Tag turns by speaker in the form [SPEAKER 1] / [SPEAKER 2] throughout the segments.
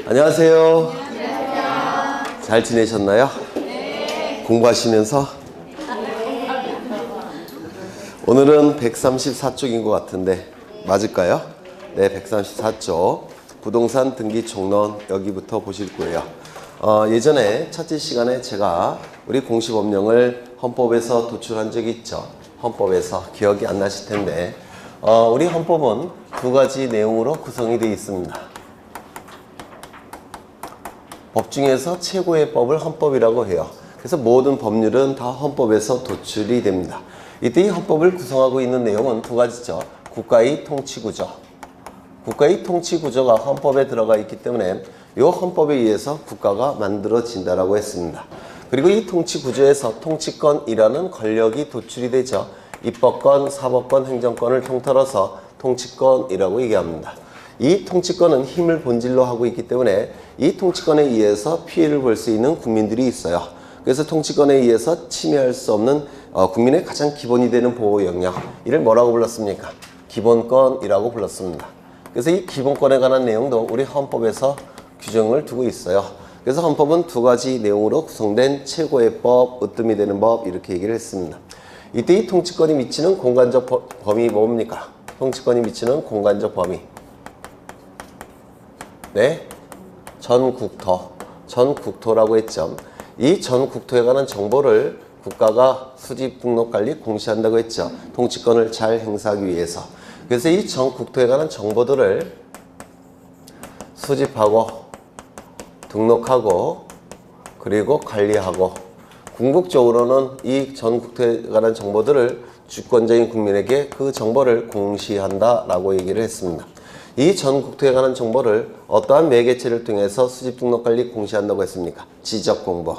[SPEAKER 1] 안녕하세요. 안녕하세요. 잘 지내셨나요? 네. 공부하시면서? 오늘은 134쪽인 것 같은데 맞을까요? 네, 134쪽 부동산 등기 총론 여기부터 보실 거예요. 예전에 첫째 시간에 제가 우리 공시법령을 헌법에서 도출한 적이 있죠. 헌법에서 기억이 안 나실 텐데 우리 헌법은 두 가지 내용으로 구성이 되어 있습니다. 법 중에서 최고의 법을 헌법이라고 해요. 그래서 모든 법률은 다 헌법에서 도출이 됩니다. 이때 이 헌법을 구성하고 있는 내용은 두 가지죠. 국가의 통치구조. 국가의 통치구조가 헌법에 들어가 있기 때문에 이 헌법에 의해서 국가가 만들어진다라고 했습니다. 그리고 이 통치구조에서 통치권이라는 권력이 도출이 되죠. 입법권, 사법권, 행정권을 통틀어서 통치권이라고 얘기합니다. 이 통치권은 힘을 본질로 하고 있기 때문에 이 통치권에 의해서 피해를 볼 수 있는 국민들이 있어요. 그래서 통치권에 의해서 침해할 수 없는 국민의 가장 기본이 되는 보호 영역, 이를 뭐라고 불렀습니까? 기본권이라고 불렀습니다. 그래서 이 기본권에 관한 내용도 우리 헌법에서 규정을 두고 있어요. 그래서 헌법은 두 가지 내용으로 구성된 최고의 법, 으뜸이 되는 법, 이렇게 얘기를 했습니다. 이때 이 통치권이 미치는 공간적 범위 뭡니까? 통치권이 미치는 공간적 범위. 네, 전국토라고 했죠. 이 전국토에 관한 정보를 국가가 수집, 등록, 관리, 공시한다고 했죠. 통치권을 잘 행사하기 위해서. 그래서 이 전국토에 관한 정보들을 수집하고 등록하고 그리고 관리하고, 궁극적으로는 이 전국토에 관한 정보들을 주권자인 국민에게 그 정보를 공시한다라고 얘기를 했습니다. 이 전국토에 관한 정보를 어떠한 매개체를 통해서 수집, 등록, 관리, 공시한다고 했습니까? 지적공보.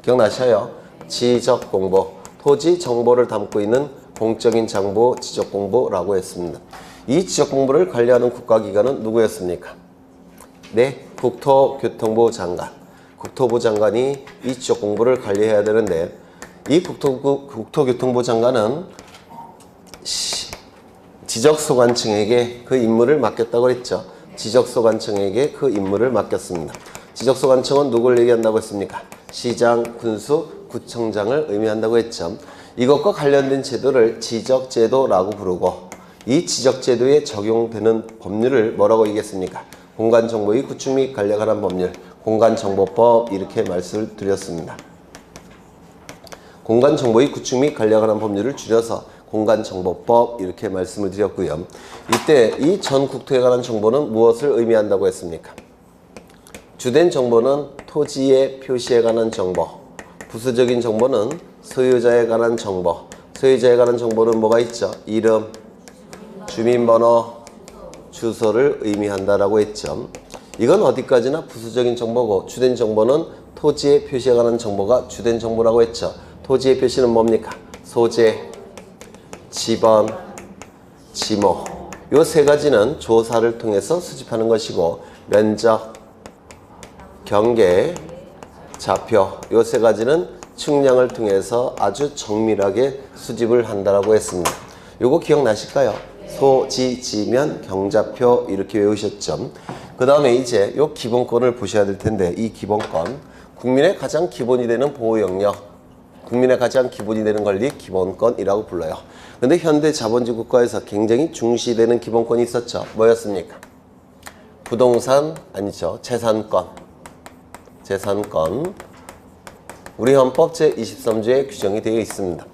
[SPEAKER 1] 기억나셔요? 지적공보. 토지 정보를 담고 있는 공적인 장부 지적공보라고 했습니다. 이 지적공보를 관리하는 국가기관은 누구였습니까? 네, 국토교통부 장관. 국토부 장관이 이 지적공보를 관리해야 되는데, 이 국토교통부 장관은 지적소관청에게 그 임무를 맡겼다고 했죠. 지적소관청에게 그 임무를 맡겼습니다. 지적소관청은 누구를 얘기한다고 했습니까? 시장, 군수, 구청장을 의미한다고 했죠. 이것과 관련된 제도를 지적제도라고 부르고, 이 지적제도에 적용되는 법률을 뭐라고 얘기했습니까? 공간정보의 구축 및 관리에 관한 법률, 공간정보법, 이렇게 말씀을 드렸습니다. 공간정보의 구축 및 관리에 관한 법률을 줄여서 공간정보법, 이렇게 말씀을 드렸고요. 이때 이 전국토에 관한 정보는 무엇을 의미한다고 했습니까? 주된 정보는 토지의 표시에 관한 정보, 부수적인 정보는 소유자에 관한 정보. 소유자에 관한 정보는 뭐가 있죠? 이름, 주민번호, 주소를 의미한다라고 했죠. 이건 어디까지나 부수적인 정보고, 주된 정보는 토지의 표시에 관한 정보가 주된 정보라고 했죠. 토지의 표시는 뭡니까? 소재, 지번, 지모. 요 세 가지는 조사를 통해서 수집하는 것이고, 면적, 경계, 좌표, 요 세 가지는 측량을 통해서 아주 정밀하게 수집을 한다라고 했습니다. 요거 기억나실까요? 소, 지, 지면, 경좌표, 이렇게 외우셨죠. 그 다음에 이제 요 기본권을 보셔야 될 텐데, 이 기본권, 국민의 가장 기본이 되는 보호 영역, 국민의 가장 기본이 되는 권리, 기본권이라고 불러요. 근데 현대 자본주의 국가에서 굉장히 중시되는 기본권이 있었죠. 뭐였습니까? 부동산, 아니죠. 재산권. 우리 헌법 제23조에 규정이 되어 있습니다.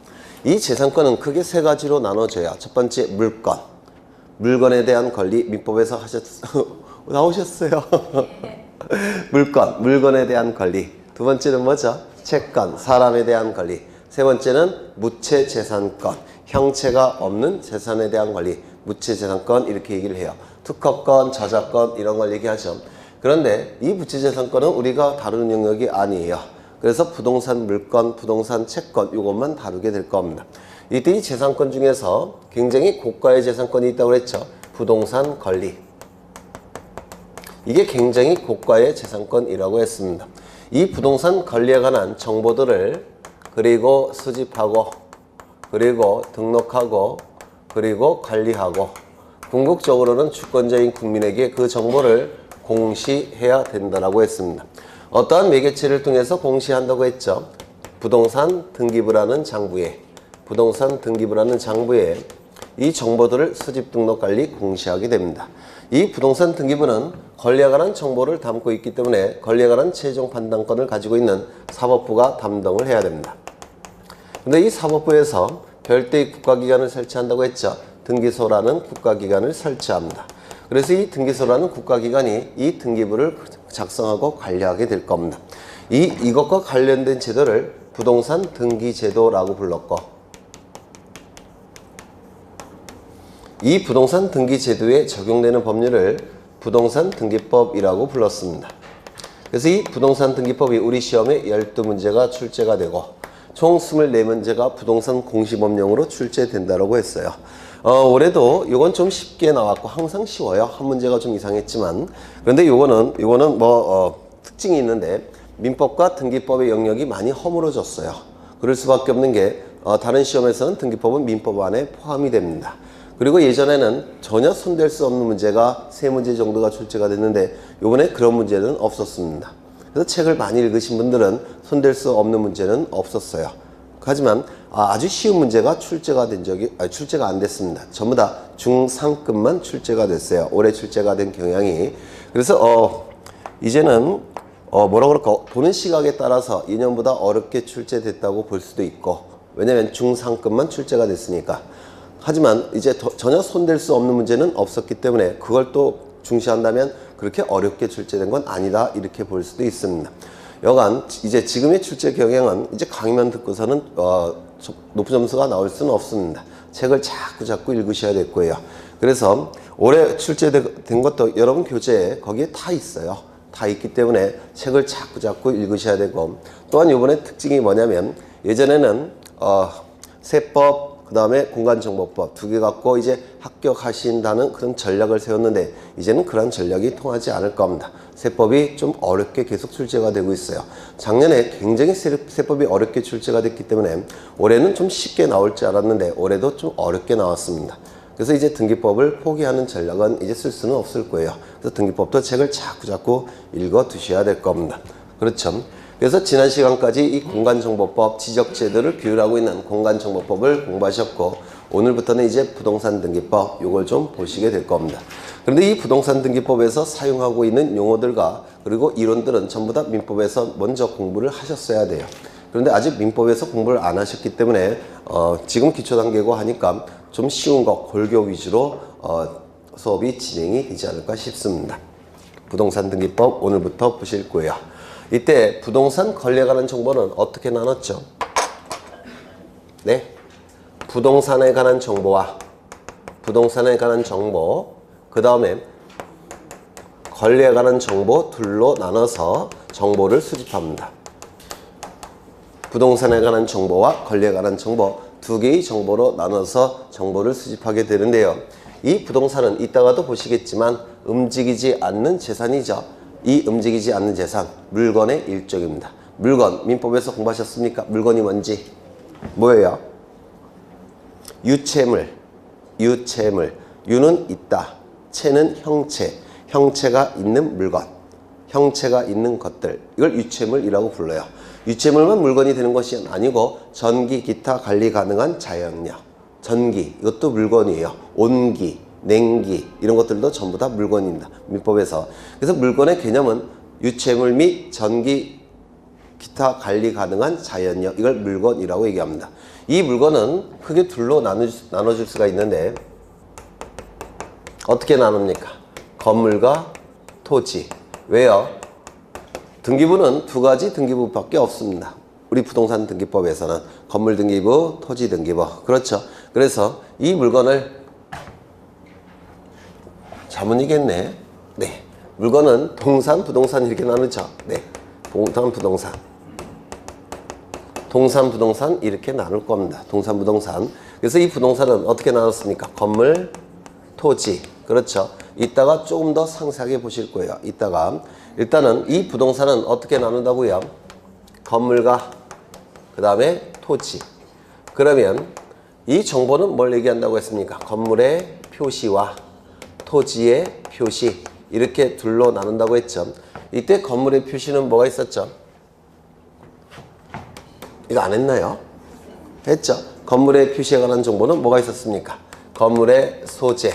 [SPEAKER 1] 이 재산권은 크게 세 가지로 나눠져요. 첫 번째, 물건. 물건에 대한 권리, 민법에서 나오셨어요. 물건에 대한 권리. 두 번째는 뭐죠? 채권, 사람에 대한 권리. 세 번째는 무채재산권, 형체가 없는 재산에 대한 권리, 무채재산권, 이렇게 얘기를 해요. 특허권, 저작권, 이런 걸 얘기하죠. 그런데 이 무채재산권은 우리가 다루는 영역이 아니에요. 그래서 부동산 물건, 부동산 채권, 이것만 다루게 될 겁니다. 이때 이 재산권 중에서 굉장히 고가의 재산권이 있다고 했죠. 부동산 권리. 이게 굉장히 고가의 재산권이라고 했습니다. 이 부동산 권리에 관한 정보들을 그리고 수집하고, 그리고 등록하고, 그리고 관리하고, 궁극적으로는 주권자인 국민에게 그 정보를 공시해야 된다라고 했습니다. 어떠한 매개체를 통해서 공시한다고 했죠. 부동산 등기부를 하는 장부에 이 정보들을 수집 등록 관리 공시하게 됩니다. 이 부동산 등기부는 권리에 관한 정보를 담고 있기 때문에 권리에 관한 최종 판단권을 가지고 있는 사법부가 담당을 해야 됩니다. 근데 이 사법부에서 별도의 국가기관을 설치한다고 했죠. 등기소라는 국가기관을 설치합니다. 그래서 이 등기소라는 국가기관이 이 등기부를 작성하고 관리하게 될 겁니다. 이것과 관련된 제도를 부동산 등기제도라고 불렀고, 이 부동산 등기제도에 적용되는 법률을 부동산 등기법이라고 불렀습니다. 그래서 이 부동산 등기법이 우리 시험에 12문제가 출제가 되고 총 24문제가 부동산 공시법령으로 출제된다고 했어요. 올해도 이건 좀 쉽게 나왔고 항상 쉬워요. 한 문제가 좀 이상했지만. 그런데 이거는 특징이 있는데 민법과 등기법의 영역이 많이 허물어졌어요. 그럴 수밖에 없는 게 다른 시험에서는 등기법은 민법 안에 포함이 됩니다. 그리고 예전에는 전혀 손댈 수 없는 문제가 3문제 정도가 출제가 됐는데 이번에 그런 문제는 없었습니다. 그래서 책을 많이 읽으신 분들은 손댈 수 없는 문제는 없었어요. 하지만 아주 쉬운 문제가 출제가 안 됐습니다. 전부 다 중상급만 출제가 됐어요. 올해 출제가 된 경향이. 그래서 이제는 보는 시각에 따라서 2년보다 어렵게 출제됐다고 볼 수도 있고, 왜냐면 중상급만 출제가 됐으니까. 하지만 이제 전혀 손댈 수 없는 문제는 없었기 때문에 그걸 또 중시한다면 그렇게 어렵게 출제된 건 아니다, 이렇게 볼 수도 있습니다. 여간 이제 지금의 출제 경향은 이제 강의만 듣고서는 높은 점수가 나올 수는 없습니다. 책을 자꾸 읽으셔야 될 거예요. 그래서 올해 출제된 것도 여러분 교재에 거기에 다 있어요. 다 있기 때문에 책을 자꾸 읽으셔야 되고, 또한 이번에 특징이 뭐냐면 예전에는 세법 그 다음에 공간정보법 2개 갖고 이제 합격하신다는 그런 전략을 세웠는데 이제는 그런 전략이 통하지 않을 겁니다. 세법이 좀 어렵게 계속 출제가 되고 있어요. 작년에 굉장히 세법이 어렵게 출제가 됐기 때문에 올해는 좀 쉽게 나올 줄 알았는데 올해도 좀 어렵게 나왔습니다. 그래서 이제 등기법을 포기하는 전략은 이제 쓸 수는 없을 거예요. 그래서 등기법도 책을 자꾸 읽어 두셔야 될 겁니다. 그렇죠? 그래서 지난 시간까지 이 공간정보법, 지적제도를 규율하고 있는 공간정보법을 공부하셨고, 오늘부터는 이제 부동산 등기법, 요걸 좀 보시게 될 겁니다. 그런데 이 부동산 등기법에서 사용하고 있는 용어들과 그리고 이론들은 전부 다 민법에서 먼저 공부를 하셨어야 돼요. 그런데 아직 민법에서 공부를 안 하셨기 때문에 지금 기초 단계고 하니까 좀 쉬운 거, 골교 위주로 수업이 진행이 되지 않을까 싶습니다. 부동산 등기법 오늘부터 보실 거예요. 이때 부동산 권리에 관한 정보는 어떻게 나눴죠? 네, 부동산에 관한 정보와 부동산에 관한 정보, 그 다음에 권리에 관한 정보 둘로 나눠서 정보를 수집합니다. 부동산에 관한 정보와 권리에 관한 정보 2개의 정보로 나눠서 정보를 수집하게 되는데요. 이 부동산은 이따가도 보시겠지만 움직이지 않는 재산이죠. 이 움직이지 않는 재산, 물건의 일종입니다. 물건, 민법에서 공부하셨습니까? 물건이 뭔지? 뭐예요? 유체물. 유는 있다. 체는 형체. 형체가 있는 물건. 형체가 있는 것들. 이걸 유체물이라고 불러요. 유체물만 물건이 되는 것이 아니고 전기, 기타 관리 가능한 자연력. 전기, 이것도 물건이에요. 온기, 냉기, 이런 것들도 전부 다 물건입니다. 민법에서. 그래서 물건의 개념은 유체물 및 전기, 기타 관리 가능한 자연력, 이걸 물건이라고 얘기합니다. 이 물건은 크게 둘로 나눠줄 수가 있는데 어떻게 나눕니까? 건물과 토지. 왜요? 등기부는 2가지 등기부밖에 없습니다. 우리 부동산 등기법에서는 건물 등기부, 토지 등기부. 그렇죠? 그래서 이 물건을 자문이겠네. 네. 물건은 동산, 부동산 이렇게 나누죠. 네. 동산, 부동산. 동산, 부동산 이렇게 나눌 겁니다. 동산, 부동산. 그래서 이 부동산은 어떻게 나눴습니까? 건물, 토지. 그렇죠. 이따가 조금 더 상세하게 보실 거예요. 이따가. 일단은 이 부동산은 어떻게 나눈다고요? 건물과 그 다음에 토지. 그러면 이 정보는 뭘 얘기한다고 했습니까? 건물의 표시와 토지의 표시, 이렇게 둘로 나눈다고 했죠. 이때 건물의 표시는 뭐가 있었죠? 이거 안 했나요? 했죠. 건물의 표시에 관한 정보는 뭐가 있었습니까? 건물의 소재.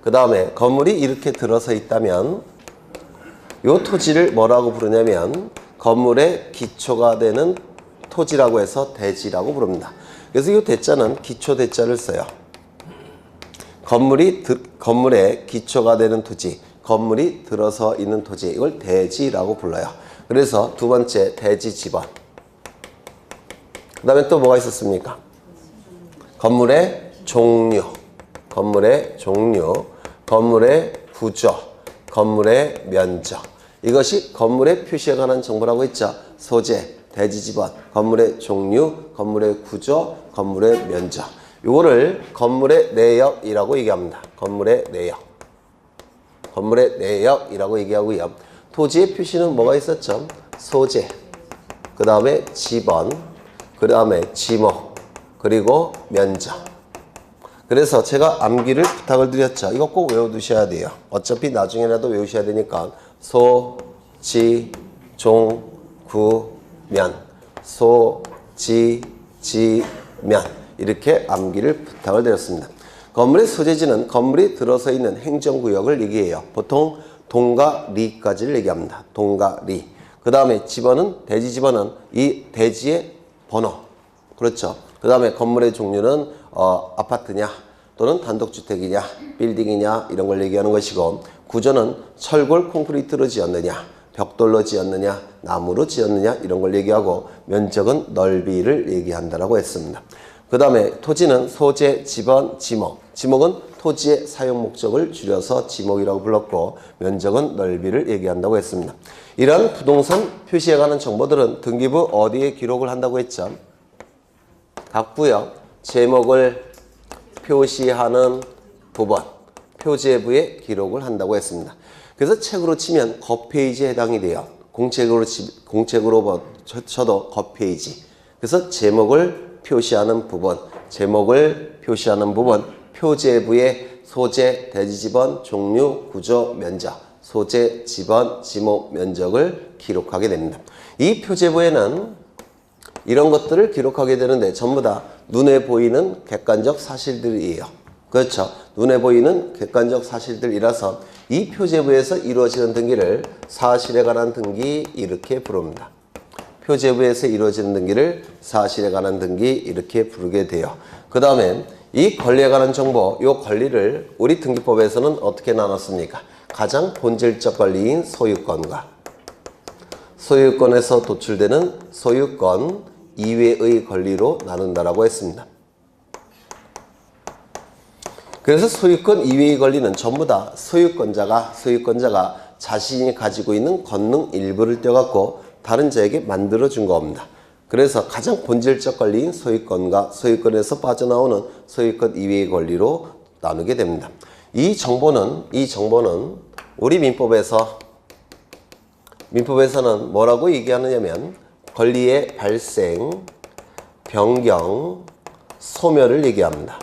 [SPEAKER 1] 그 다음에 건물이 이렇게 들어서 있다면 이 토지를 뭐라고 부르냐면 건물의 기초가 되는 토지라고 해서 대지라고 부릅니다. 그래서 이 대자는 기초 대자를 써요. 건물의 기초가 되는 토지, 건물이 들어서 있는 토지, 이걸 대지라고 불러요. 그래서 두 번째 대지 지번. 그 다음에 또 뭐가 있었습니까? 건물의 종류, 건물의 종류, 건물의 구조, 건물의 면적. 이것이 건물의 표시에 관한 정보라고 했죠. 소재, 대지 지번, 건물의 종류, 건물의 구조, 건물의 면적. 이거를 건물의 내역이라고 얘기합니다. 건물의 내역. 건물의 내역이라고 얘기하고요. 토지의 표시는 뭐가 있었죠? 소재, 그 다음에 지번, 그 다음에 지목, 그리고 면적. 그래서 제가 암기를 부탁을 드렸죠. 이거 꼭 외워두셔야 돼요. 어차피 나중에라도 외우셔야 되니까 소, 지, 종, 구, 면. 소, 지, 면. 이렇게 암기를 부탁을 드렸습니다. 건물의 소재지는 건물이 들어서 있는 행정구역을 얘기해요. 보통 동과 리까지를 얘기합니다. 동과 리. 그 다음에 지번은, 대지 지번은 이 대지의 번호. 그렇죠. 그 다음에 건물의 종류는 아파트냐 또는 단독주택이냐 빌딩이냐 이런 걸 얘기하는 것이고, 구조는 철골 콘크리트로 지었느냐 벽돌로 지었느냐 나무로 지었느냐 이런 걸 얘기하고, 면적은 넓이를 얘기한다라고 했습니다. 그 다음에 토지는 소재, 지번, 지목. 지목은 토지의 사용 목적을 줄여서 지목이라고 불렀고, 면적은 넓이를 얘기한다고 했습니다. 이러한 부동산 표시에 관한 정보들은 등기부 어디에 기록을 한다고 했죠? 각 구역 제목을 표시하는 부분, 표제부에 기록을 한다고 했습니다. 그래서 책으로 치면 겉페이지에 해당이 돼요. 공책으로 쳐도 겉페이지. 그래서 제목을 표시하는 부분, 제목을 표시하는 부분, 표제부의 소재, 대지지번, 종류, 구조, 면적, 소재, 지번, 지목, 면적을 기록하게 됩니다. 이 표제부에는 이런 것들을 기록하게 되는데 전부 다 눈에 보이는 객관적 사실들이에요. 그렇죠. 눈에 보이는 객관적 사실들이라서 이 표제부에서 이루어지는 등기를 사실에 관한 등기 이렇게 부릅니다. 표제부에서 이루어지는 등기를 사실에 관한 등기 이렇게 부르게 돼요. 그 다음에 이 권리에 관한 정보, 이 권리를 우리 등기법에서는 어떻게 나눴습니까? 가장 본질적 권리인 소유권과 소유권에서 도출되는 소유권 이외의 권리로 나눈다라고 했습니다. 그래서 소유권 이외의 권리는 전부 다 소유권자가 자신이 가지고 있는 권능 일부를 떼어갖고 다른 자에게 만들어준 겁니다. 그래서 가장 본질적 권리인 소유권과 소유권에서 빠져나오는 소유권 이외의 권리로 나누게 됩니다. 이 정보는 우리 민법에서는 뭐라고 얘기하느냐면 권리의 발생, 변경, 소멸을 얘기합니다.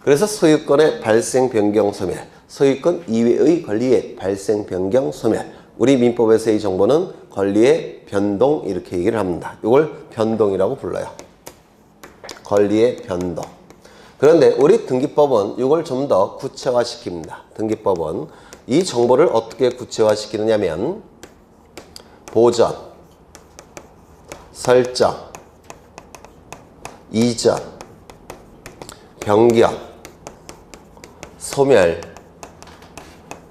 [SPEAKER 1] 그래서 소유권의 발생, 변경, 소멸, 소유권 이외의 권리의 발생, 변경, 소멸. 우리 민법에서의 정보는 권리의 변동 이렇게 얘기를 합니다. 이걸 변동이라고 불러요. 권리의 변동. 그런데 우리 등기법은 이걸 좀 더 구체화시킵니다. 등기법은 이 정보를 어떻게 구체화시키느냐면 보전, 설정, 이전, 변경, 소멸,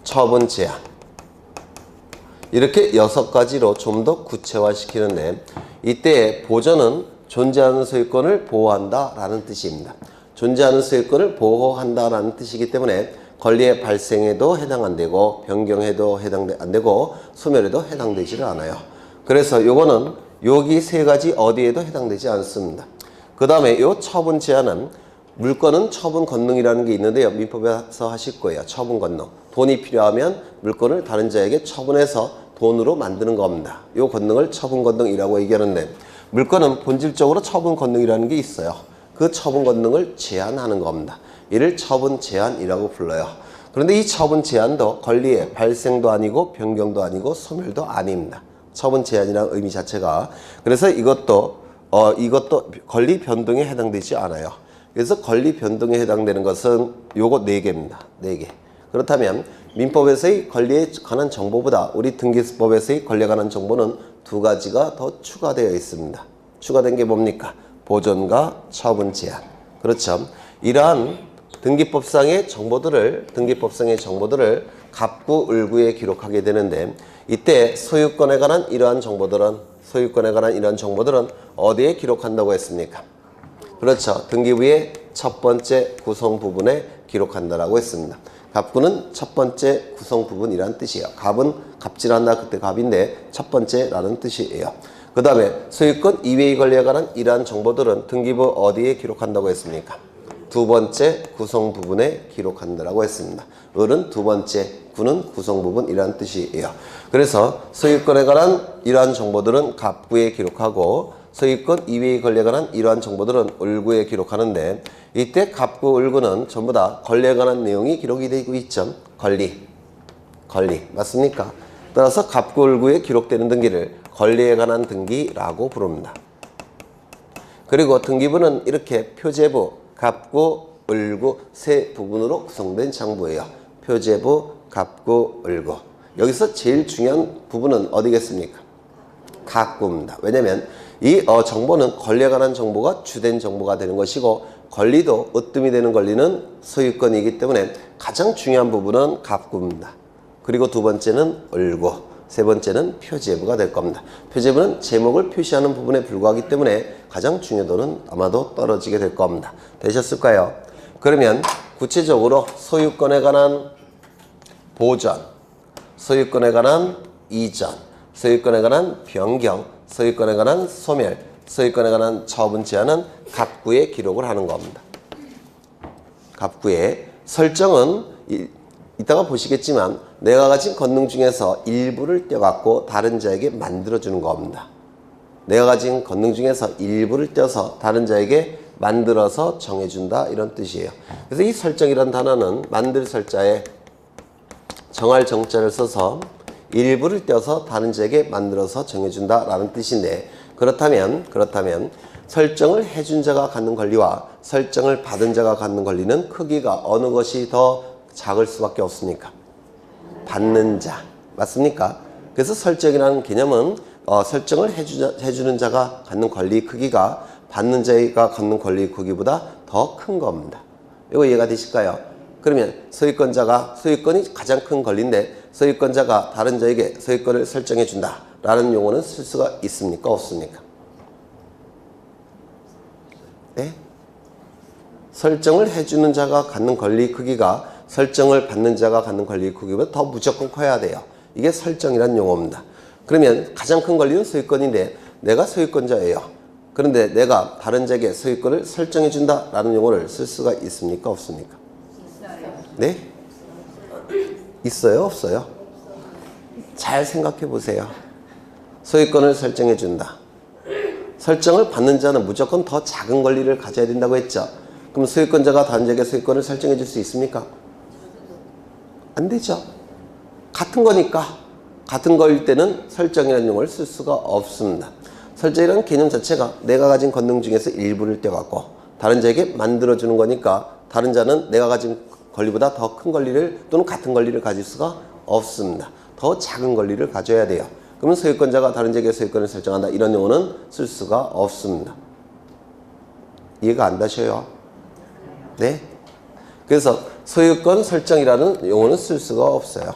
[SPEAKER 1] 처분 제한 이렇게 6가지로 좀 더 구체화시키는데, 이때 보전은 존재하는 소유권을 보호한다라는 뜻입니다. 존재하는 소유권을 보호한다라는 뜻이기 때문에 권리의 발생에도 해당 안 되고 변경에도 해당 안 되고 소멸에도 해당되지를 않아요. 그래서 요거는 여기 3가지 어디에도 해당되지 않습니다. 그 다음에 요 처분 제한은 물건은 처분 권능이라는 게 있는데요. 민법에서 하실 거예요. 처분 권능. 돈이 필요하면 물건을 다른 자에게 처분해서 돈으로 만드는 겁니다. 요 권능을 처분 권능이라고 얘기하는데, 물건은 본질적으로 처분 권능이라는 게 있어요. 그 처분 권능을 제한하는 겁니다. 이를 처분 제한이라고 불러요. 그런데 이 처분 제한도 권리의 발생도 아니고 변경도 아니고 소멸도 아닙니다. 처분 제한이라는 의미 자체가. 그래서 이것도 권리 변동에 해당되지 않아요. 그래서 권리 변동에 해당되는 것은 요거 4개입니다. 4개. 그렇다면 민법에서의 권리에 관한 정보보다 우리 등기법에서의 권리에 관한 정보는 2가지가 더 추가되어 있습니다. 추가된 게 뭡니까? 보존과 처분 제한. 그렇죠. 이러한 등기법상의 정보들을 갑구, 을구에 기록하게 되는데 이때 소유권에 관한 이러한 정보들은 어디에 기록한다고 했습니까? 그렇죠. 등기부의 첫 번째 구성 부분에 기록한다라고 했습니다. 갑구는 첫 번째 구성 부분이란 뜻이에요. 갑은 갑질한다 그때 갑인데 첫 번째라는 뜻이에요. 그 다음에 소유권 이외의 권리에 관한 이러한 정보들은 등기부 어디에 기록한다고 했습니까? 두 번째 구성 부분에 기록한다라고 했습니다. 을은 두 번째, 구는 구성 부분이라는 뜻이에요. 그래서 소유권에 관한 이러한 정보들은 갑구에 기록하고 소유권 이외의 권리에 관한 이러한 정보들은 을구에 기록하는데 이때 갑구, 을구는 전부 다 권리에 관한 내용이 기록이 되고 있죠. 권리 맞습니까? 따라서 갑구, 을구에 기록되는 등기를 권리에 관한 등기라고 부릅니다. 그리고 등기부는 이렇게 표제부, 갑구, 을구 세 부분으로 구성된 장부예요. 표제부, 갑구, 을구. 여기서 제일 중요한 부분은 어디겠습니까? 갑구입니다. 왜냐하면 이 정보는 권리에 관한 정보가 주된 정보가 되는 것이고 권리도 으뜸이 되는 권리는 소유권이기 때문에 가장 중요한 부분은 갑구입니다. 그리고 두 번째는 을구, 세 번째는 표제부가 될 겁니다. 표제부는 제목을 표시하는 부분에 불과하기 때문에 가장 중요도는 아마도 떨어지게 될 겁니다. 되셨을까요? 그러면 구체적으로 소유권에 관한 보전, 소유권에 관한 이전, 소유권에 관한 변경, 소유권에 관한 소멸, 소유권에 관한 처분 제한은 갑구에 기록을 하는 겁니다. 갑구의 설정은 이따가 보시겠지만 내가 가진 권능 중에서 일부를 떼갖고 다른 자에게 만들어주는 겁니다. 내가 가진 권능 중에서 일부를 떼어서 다른 자에게 만들어서 정해준다 이런 뜻이에요. 그래서 이 설정이란 단어는 만들 설자에 정할 정자를 써서 일부를 떼어서 다른 자에게 만들어서 정해준다 라는 뜻인데 그렇다면 설정을 해준 자가 갖는 권리와 설정을 받은 자가 갖는 권리는 크기가 어느 것이 더 작을 수밖에 없습니까? 받는 자 맞습니까? 그래서 설정이라는 개념은 설정을 해주는 자가 갖는 권리 크기가 받는 자가 갖는 권리 크기보다 더 큰 겁니다. 이거 이해가 되실까요? 그러면 소유권이 가장 큰 권리인데 소유권자가 다른 자에게 소유권을 설정해 준다 라는 용어는 쓸 수가 있습니까? 없습니까? 네? 설정을 해주는 자가 갖는 권리 크기가 설정을 받는 자가 갖는 권리 크기보다 더 무조건 커야 돼요. 이게 설정이란 용어입니다. 그러면 가장 큰 권리는 소유권인데 내가 소유권자예요. 그런데 내가 다른 자에게 소유권을 설정해 준다 라는 용어를 쓸 수가 있습니까? 없습니까?
[SPEAKER 2] 있어요.
[SPEAKER 1] 네? 있어요? 없어요? 잘 생각해 보세요. 소유권을 설정해 준다. 설정을 받는 자는 무조건 더 작은 권리를 가져야 된다고 했죠. 그럼 소유권자가 다른 자에게 소유권을 설정해 줄 수 있습니까? 안 되죠. 같은 거니까. 같은 거일 때는 설정이라는 용어를 쓸 수가 없습니다. 설정이라는 개념 자체가 내가 가진 권능 중에서 일부를 떼갖고 다른 자에게 만들어주는 거니까 다른 자는 내가 가진 권리보다 더 큰 권리를 또는 같은 권리를 가질 수가 없습니다. 더 작은 권리를 가져야 돼요. 그러면 소유권자가 다른 자에게 소유권을 설정한다 이런 용어는 쓸 수가 없습니다. 이해가 안 되셔요? 네? 그래서 소유권 설정이라는 용어는 쓸 수가 없어요.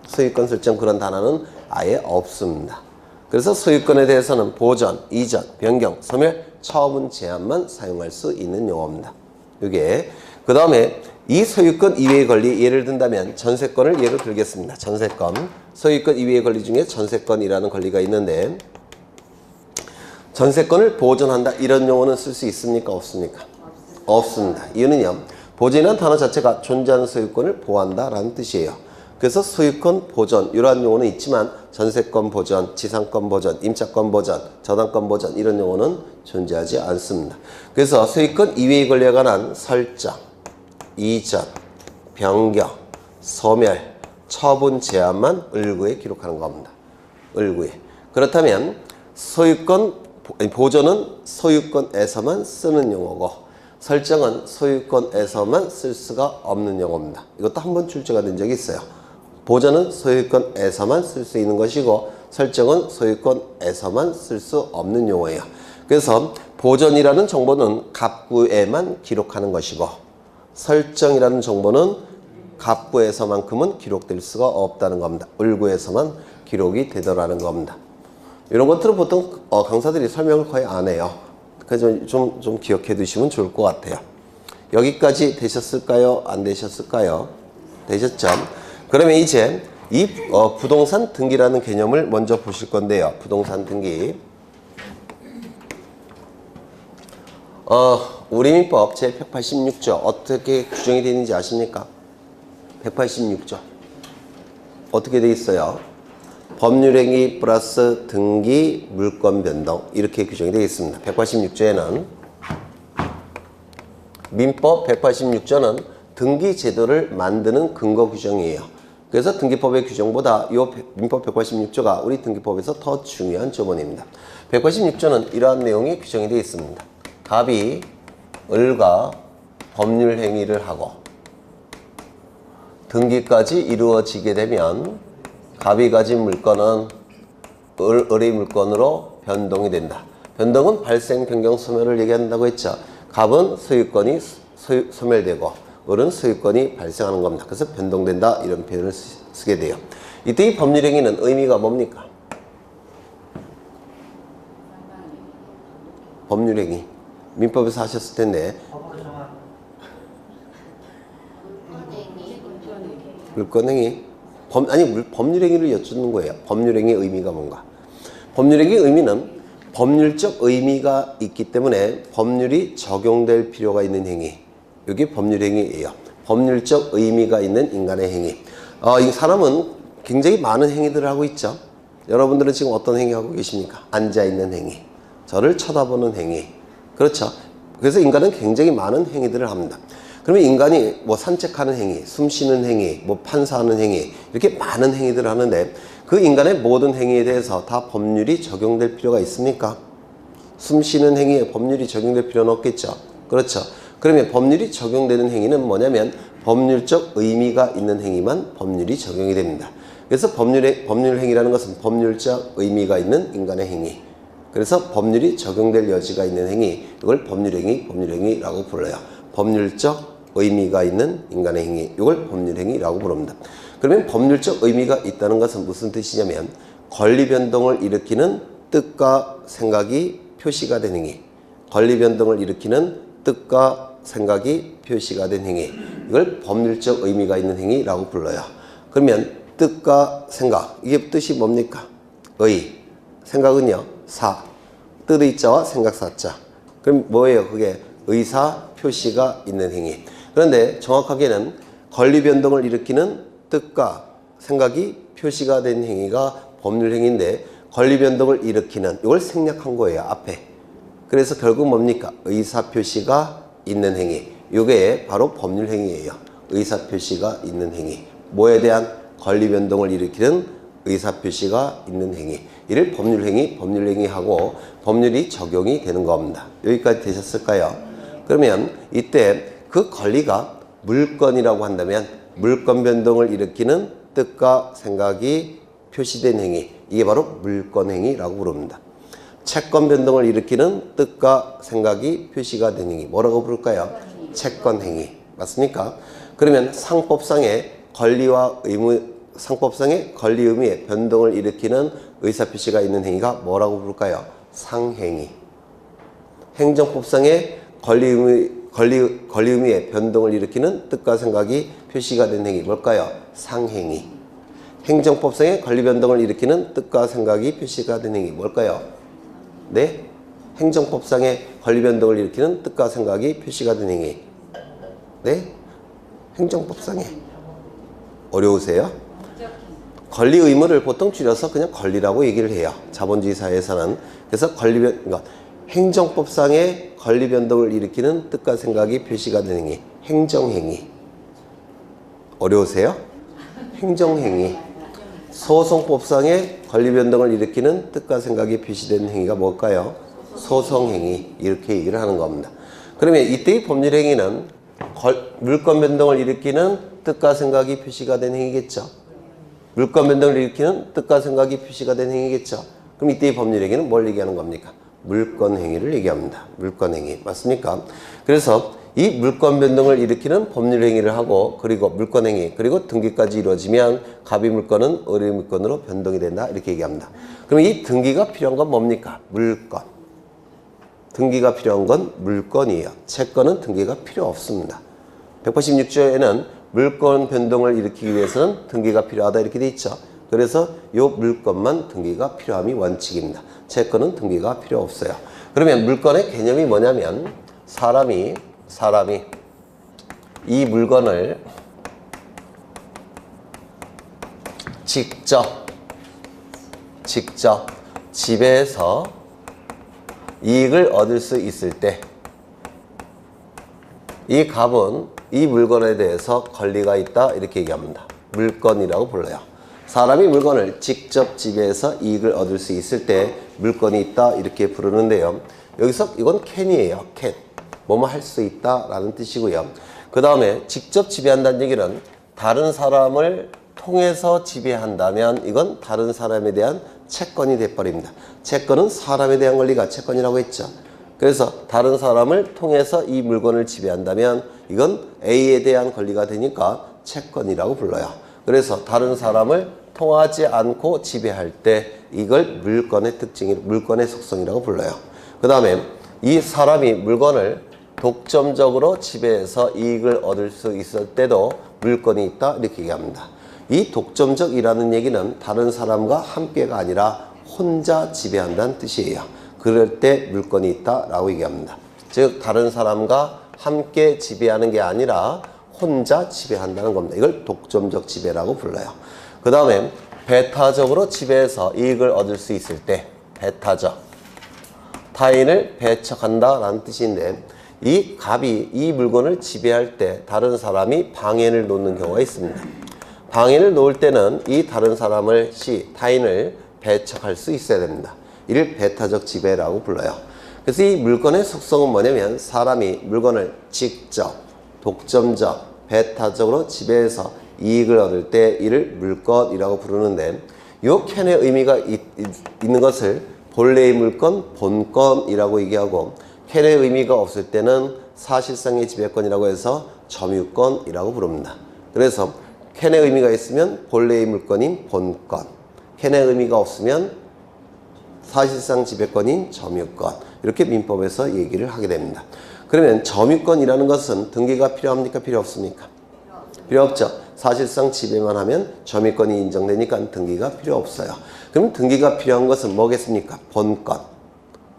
[SPEAKER 1] 소유권 설정 그런 단어는 아예 없습니다. 그래서 소유권에 대해서는 보전, 이전, 변경, 소멸, 처분 제한만 사용할 수 있는 용어입니다. 이게 그 다음에 이 소유권 이외의 권리 예를 든다면 전세권을 예로 들겠습니다. 전세권, 소유권 이외의 권리 중에 전세권이라는 권리가 있는데 전세권을 보존한다 이런 용어는 쓸 수 있습니까? 없습니까? 없습니다. 이유는요. 보존이라는 단어 자체가 존재하는 소유권을 보호한다 라는 뜻이에요. 그래서 소유권 보존 이러한 용어는 있지만 전세권 보존, 지상권 보존, 임차권 보존, 저당권 보존 이런 용어는 존재하지 않습니다. 그래서 소유권 이외의 권리에 관한 설정, 이전, 변경, 소멸, 처분 제한만 을구에 기록하는 겁니다. 을구에. 그렇다면 소유권, 보존은 소유권에서만 쓰는 용어고 설정은 소유권에서만 쓸 수가 없는 용어입니다. 이것도 한번 출제가 된 적이 있어요. 보존은 소유권에서만 쓸 수 있는 것이고 설정은 소유권에서만 쓸 수 없는 용어예요. 그래서 보존이라는 정보는 갑구에만 기록하는 것이고 설정이라는 정보는 갑구에서만큼은 기록될 수가 없다는 겁니다. 을구에서만 기록이 되더라는 겁니다. 이런 것들은 보통 강사들이 설명을 거의 안 해요. 그래서 좀 기억해 두시면 좋을 것 같아요. 여기까지 되셨을까요? 안 되셨을까요? 되셨죠? 그러면 이제 이 부동산 등기라는 개념을 먼저 보실 건데요. 부동산 등기. 우리민법 제186조 어떻게 규정이 되어 있는지 아십니까? 186조 어떻게 되어 있어요? 법률행위 플러스 등기 물권 변동 이렇게 규정이 되어 있습니다. 186조에는 민법 186조는 등기 제도를 만드는 근거 규정이에요. 그래서 등기법의 규정보다 이 민법 186조가 우리 등기법에서 더 중요한 조문입니다. 186조는 이러한 내용이 규정이 되어 있습니다. 갑이 을과 법률 행위를 하고 등기까지 이루어지게 되면 갑이 가진 물건은 을의 물건으로 변동이 된다. 변동은 발생, 변경, 소멸을 얘기한다고 했죠. 갑은 소유권이 소멸되고 을은 소유권이 발생하는 겁니다. 그래서 변동된다 이런 표현을 쓰게 돼요. 이때 이 법률 행위는 의미가 뭡니까? 법률 행위. 민법에서 하셨을 텐데 물권행위 법률행위를 여쭙는 거예요. 법률행위의 의미가 뭔가. 법률행위의 의미는 법률적 의미가 있기 때문에 법률이 적용될 필요가 있는 행위. 이게 법률행위예요. 법률적 의미가 있는 인간의 행위. 이 사람은 굉장히 많은 행위들을 하고 있죠. 여러분들은 지금 어떤 행위 하고 계십니까? 앉아있는 행위, 저를 쳐다보는 행위. 그렇죠. 그래서 인간은 굉장히 많은 행위들을 합니다. 그러면 인간이 뭐 산책하는 행위, 숨 쉬는 행위, 뭐 판사하는 행위 이렇게 많은 행위들을 하는데 그 인간의 모든 행위에 대해서 다 법률이 적용될 필요가 있습니까? 숨 쉬는 행위에 법률이 적용될 필요는 없겠죠. 그렇죠. 그러면 법률이 적용되는 행위는 뭐냐면 법률적 의미가 있는 행위만 법률이 적용이 됩니다. 그래서 법률 행위라는 것은 법률적 의미가 있는 인간의 행위. 그래서 법률이 적용될 여지가 있는 행위, 이걸 법률행위라고 불러요. 법률적 의미가 있는 인간의 행위, 이걸 법률행위라고 부릅니다. 그러면 법률적 의미가 있다는 것은 무슨 뜻이냐면 권리 변동을 일으키는 뜻과 생각이 표시가 된 행위, 권리 변동을 일으키는 뜻과 생각이 표시가 된 행위, 이걸 법률적 의미가 있는 행위라고 불러요. 그러면 뜻과 생각, 이게 뜻이 뭡니까? 생각은요, 뜻의 자와 생각사자. 그럼 뭐예요? 그게 의사 표시가 있는 행위. 그런데 정확하게는 권리 변동을 일으키는 뜻과 생각이 표시가 된 행위가 법률 행위인데 권리 변동을 일으키는 이걸 생략한 거예요. 앞에. 그래서 결국 뭡니까? 의사 표시가 있는 행위. 이게 바로 법률 행위예요. 의사 표시가 있는 행위. 뭐에 대한 권리 변동을 일으키는 의사 표시가 있는 행위. 이를 법률행위하고 법률이 적용이 되는 겁니다. 여기까지 되셨을까요? 그러면 이때 그 권리가 물건이라고 한다면 물건 변동을 일으키는 뜻과 생각이 표시된 행위. 이게 바로 물권행위라고 부릅니다. 채권 변동을 일으키는 뜻과 생각이 표시가 된 행위. 뭐라고 부를까요? 채권행위. 맞습니까? 그러면 상법상의 권리 의무의 변동을 일으키는 의사표시가 있는 행위가 뭐라고 부를까요? 상행위. 행정법상의 권리 의무의 변동을 일으키는 뜻과 생각이 표시가 된 행위 뭘까요? 상행위. 행정법상의 권리 변동을 일으키는 뜻과 생각이 표시가 된 행위 뭘까요? 네? 행정법상의 권리 변동을 일으키는 뜻과 생각이 표시가 된 행위. 네? 행정법상의 어려우세요? 권리 의무를 보통 줄여서 그냥 권리라고 얘기를 해요. 자본주의 사회에서는. 그래서 그러니까 행정법상의 권리 변동을 일으키는 뜻과 생각이 표시가 되는 행위. 행정행위. 어려우세요? 행정행위. 소송법상의 권리 변동을 일으키는 뜻과 생각이 표시된 행위가 뭘까요? 소송행위. 이렇게 얘기를 하는 겁니다. 그러면 이때의 법률행위는 물권 변동을 일으키는 뜻과 생각이 표시가 된 행위겠죠. 물권 변동을 일으키는 뜻과 생각이 표시가 된 행위겠죠. 그럼 이때의 법률행위는 뭘 얘기하는 겁니까? 물권행위를 얘기합니다. 물권행위. 맞습니까? 그래서 이 물권 변동을 일으키는 법률행위를 하고 그리고 물권행위 그리고 등기까지 이루어지면 갑이 물권은 을의 물권으로 변동이 된다. 이렇게 얘기합니다. 그럼 이 등기가 필요한 건 뭡니까? 물권. 등기가 필요한 건 물권이에요. 채권은 등기가 필요 없습니다. 186조에는 물권 변동을 일으키기 위해서는 등기가 필요하다 이렇게 돼 있죠. 그래서 이 물권만 등기가 필요함이 원칙입니다. 채권은 등기가 필요 없어요. 그러면 물권의 개념이 뭐냐면 사람이 이 물건을 직접 지배해서 이익을 얻을 수 있을 때 이 갑은 이 물건에 대해서 권리가 있다 이렇게 얘기합니다. 물권이라고 불러요. 사람이 물건을 직접 지배해서 이익을 얻을 수 있을 때 물권이 있다 이렇게 부르는데요. 여기서 이건 can이에요. can. 뭐뭐 할 수 있다 라는 뜻이고요. 그 다음에 직접 지배한다는 얘기는 다른 사람을 통해서 지배한다면 이건 다른 사람에 대한 채권이 돼버립니다. 채권은 사람에 대한 권리가 채권이라고 했죠. 그래서 다른 사람을 통해서 이 물건을 지배한다면 이건 A에 대한 권리가 되니까 채권이라고 불러요. 그래서 다른 사람을 통하지 않고 지배할 때 이걸 물권의 특징이, 물권의 속성이라고 불러요. 그 다음에 이 사람이 물건을 독점적으로 지배해서 이익을 얻을 수 있을 때도 물권이 있다 이렇게 얘기합니다. 이 독점적이라는 얘기는 다른 사람과 함께가 아니라 혼자 지배한다는 뜻이에요. 그럴 때 물권이 있다라고 얘기합니다. 즉 다른 사람과 함께 지배하는 게 아니라 혼자 지배한다는 겁니다. 이걸 독점적 지배라고 불러요. 그 다음에 배타적으로 지배해서 이익을 얻을 수 있을 때 배타적, 타인을 배척한다라는 뜻인데 이 갑이 이 물건을 지배할 때 다른 사람이 방해를 놓는 경우가 있습니다. 방해를 놓을 때는 이 다른 사람을 타인을 배척할 수 있어야 됩니다. 이를 배타적 지배라고 불러요. 그래서 이 물건의 속성은 뭐냐면 사람이 물건을 직접, 독점적, 배타적으로 지배해서 이익을 얻을 때 이를 물건이라고 부르는데 이 can의 의미가 있는 것을 본래의 물건, 본건이라고 얘기하고 can의 의미가 없을 때는 사실상의 지배권이라고 해서 점유권이라고 부릅니다. 그래서 can의 의미가 있으면 본래의 물건인 본건, can의 의미가 없으면 사실상 지배권인 점유권 이렇게 민법에서 얘기를 하게 됩니다. 그러면 점유권이라는 것은 등기가 필요합니까? 필요 없습니까? 필요 없죠. 사실상 지배만 하면 점유권이 인정되니까 등기가 필요 없어요. 그럼 등기가 필요한 것은 뭐겠습니까? 본건.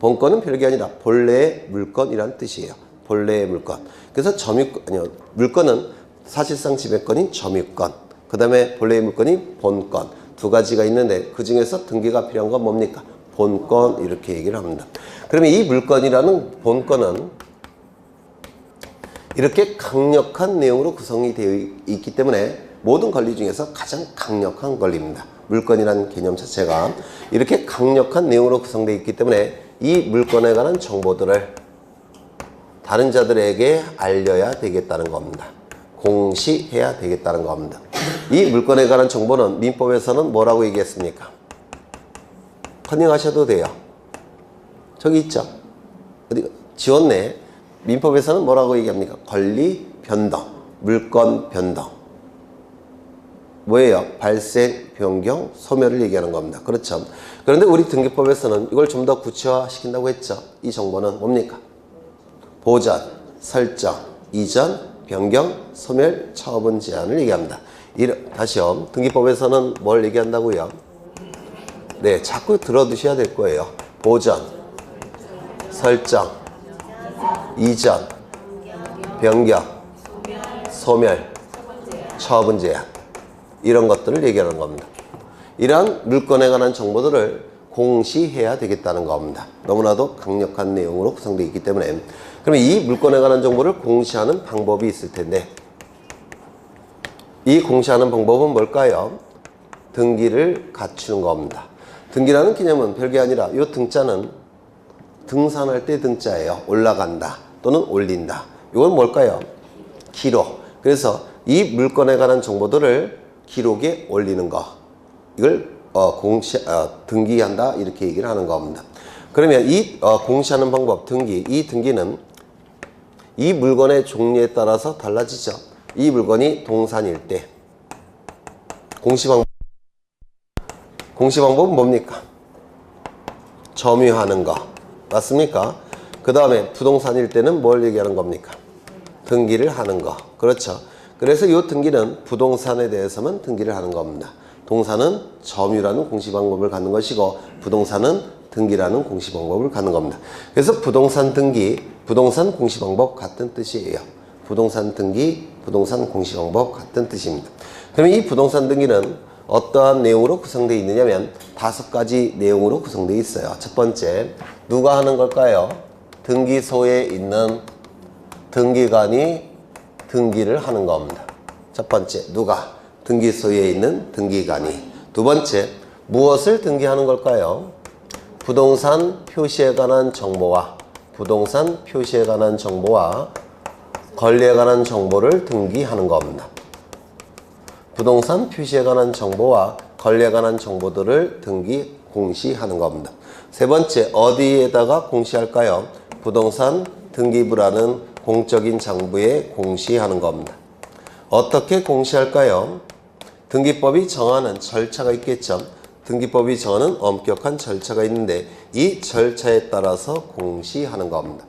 [SPEAKER 1] 본건은 별게 아니라 본래의 물건이라는 뜻이에요. 본래의 물건. 그래서 물건은 사실상 지배권인 점유권. 그 다음에 본래의 물건인 본건. 두 가지가 있는데 그 중에서 등기가 필요한 건 뭡니까? 본건 이렇게 얘기를 합니다. 그러면 이 물건이라는 본건은 이렇게 강력한 내용으로 구성이 되어 있기 때문에 모든 권리 중에서 가장 강력한 권리입니다. 물건이라는 개념 자체가 이렇게 강력한 내용으로 구성되어 있기 때문에 이 물건에 관한 정보들을 다른 자들에게 알려야 되겠다는 겁니다. 공시해야 되겠다는 겁니다. 이 물건에 관한 정보는 민법에서는 뭐라고 얘기했습니까? 컨닝하셔도 돼요. 저기 있죠. 어디 지웠네. 민법에서는 뭐라고 얘기합니까? 권리 변동, 물권 변동. 뭐예요? 발생, 변경, 소멸을 얘기하는 겁니다. 그렇죠. 그런데 우리 등기법에서는 이걸 좀 더 구체화시킨다고 했죠. 이 정보는 뭡니까? 보전, 설정, 이전, 변경, 소멸, 처분 제한을 얘기합니다. 다시요. 등기법에서는 뭘 얘기한다고요? 네, 자꾸 들어두셔야 될 거예요. 보전, 설정, 이전, 변경, 소멸, 처분 제한 이런 것들을 얘기하는 겁니다. 이러한 물건에 관한 정보들을 공시해야 되겠다는 겁니다. 너무나도 강력한 내용으로 구성되어 있기 때문에 그러면 이 물건에 관한 정보를 공시하는 방법이 있을 텐데 이 공시하는 방법은 뭘까요? 등기를 갖추는 겁니다. 등기라는 개념은 별게 아니라 이 등자는 등산할 때 등자예요. 올라간다 또는 올린다. 이건 뭘까요? 기록. 그래서 이 물건에 관한 정보들을 기록에 올리는 거. 이걸 등기한다 이렇게 얘기를 하는 겁니다. 그러면 이 공시하는 방법 등기, 이 등기는 이 물건의 종류에 따라서 달라지죠. 이 물건이 동산일 때 공시방법은 뭡니까? 점유하는 거 맞습니까? 그 다음에 부동산일 때는 뭘 얘기하는 겁니까? 등기를 하는 거. 그렇죠. 그래서 이 등기는 부동산에 대해서만 등기를 하는 겁니다. 동산은 점유라는 공시방법을 갖는 것이고 부동산은 등기라는 공시방법을 갖는 겁니다. 그래서 부동산 등기, 부동산 공시방법 같은 뜻이에요. 부동산 등기, 부동산 공시방법 같은 뜻입니다. 그러면 이 부동산 등기는 어떠한 내용으로 구성되어 있느냐면 5가지 내용으로 구성되어 있어요. 첫 번째, 누가 하는 걸까요? 등기소에 있는 등기관이 등기를 하는 겁니다. 첫 번째, 누가? 등기소에 있는 등기관이. 두 번째, 무엇을 등기하는 걸까요? 부동산 표시에 관한 정보와 권리에 관한 정보를 등기하는 겁니다. 부동산 표시에 관한 정보와 권리에 관한 정보들을 공시하는 겁니다. 세 번째, 어디에다가 공시할까요? 부동산 등기부라는 공적인 장부에 공시하는 겁니다. 어떻게 공시할까요? 등기법이 정하는 절차가 있겠죠. 등기법이 정하는 엄격한 절차가 있는데 이 절차에 따라서 공시하는 겁니다.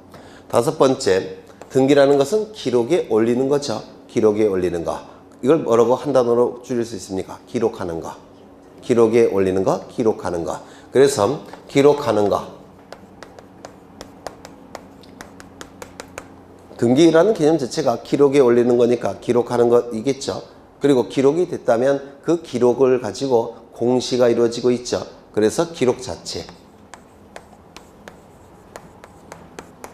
[SPEAKER 1] 다섯 번째, 등기라는 것은 기록에 올리는 거죠. 기록에 올리는 거. 이걸 뭐라고 한 단어로 줄일 수 있습니까? 기록하는 거. 기록에 올리는 거, 기록하는 거. 그래서 기록하는 거. 등기라는 개념 자체가 기록에 올리는 거니까 기록하는 것이겠죠. 그리고 기록이 됐다면 그 기록을 가지고 공시가 이루어지고 있죠. 그래서 기록 자체.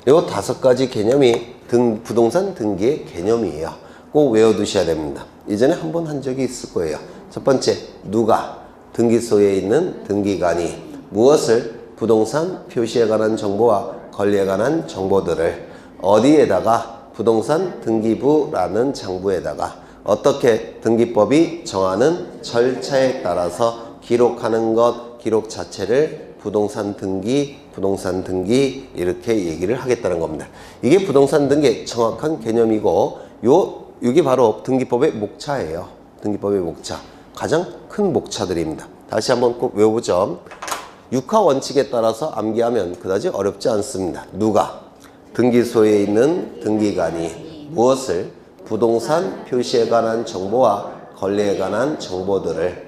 [SPEAKER 1] 이 5가지 개념이 부동산 등기의 개념이에요. 꼭 외워두셔야 됩니다. 예전에 한번 한 적이 있을 거예요. 첫 번째, 누가? 등기소에 있는 등기관이 무엇을? 부동산 표시에 관한 정보와 권리에 관한 정보들을 어디에다가? 부동산 등기부라는 장부에다가 어떻게? 등기법이 정하는 절차에 따라서 기록하는 것, 기록 자체를 부동산 등기 이렇게 얘기를 하겠다는 겁니다. 이게 부동산 등기의 정확한 개념이고 이게 바로 등기법의 목차예요. 등기법의 목차. 가장 큰 목차들입니다. 다시 한번 꼭 외워보죠. 육하 원칙에 따라서 암기하면 그다지 어렵지 않습니다. 누가? 등기소에 있는 등기관이 무엇을? 부동산 표시에 관한 정보와 권리에 관한 정보들을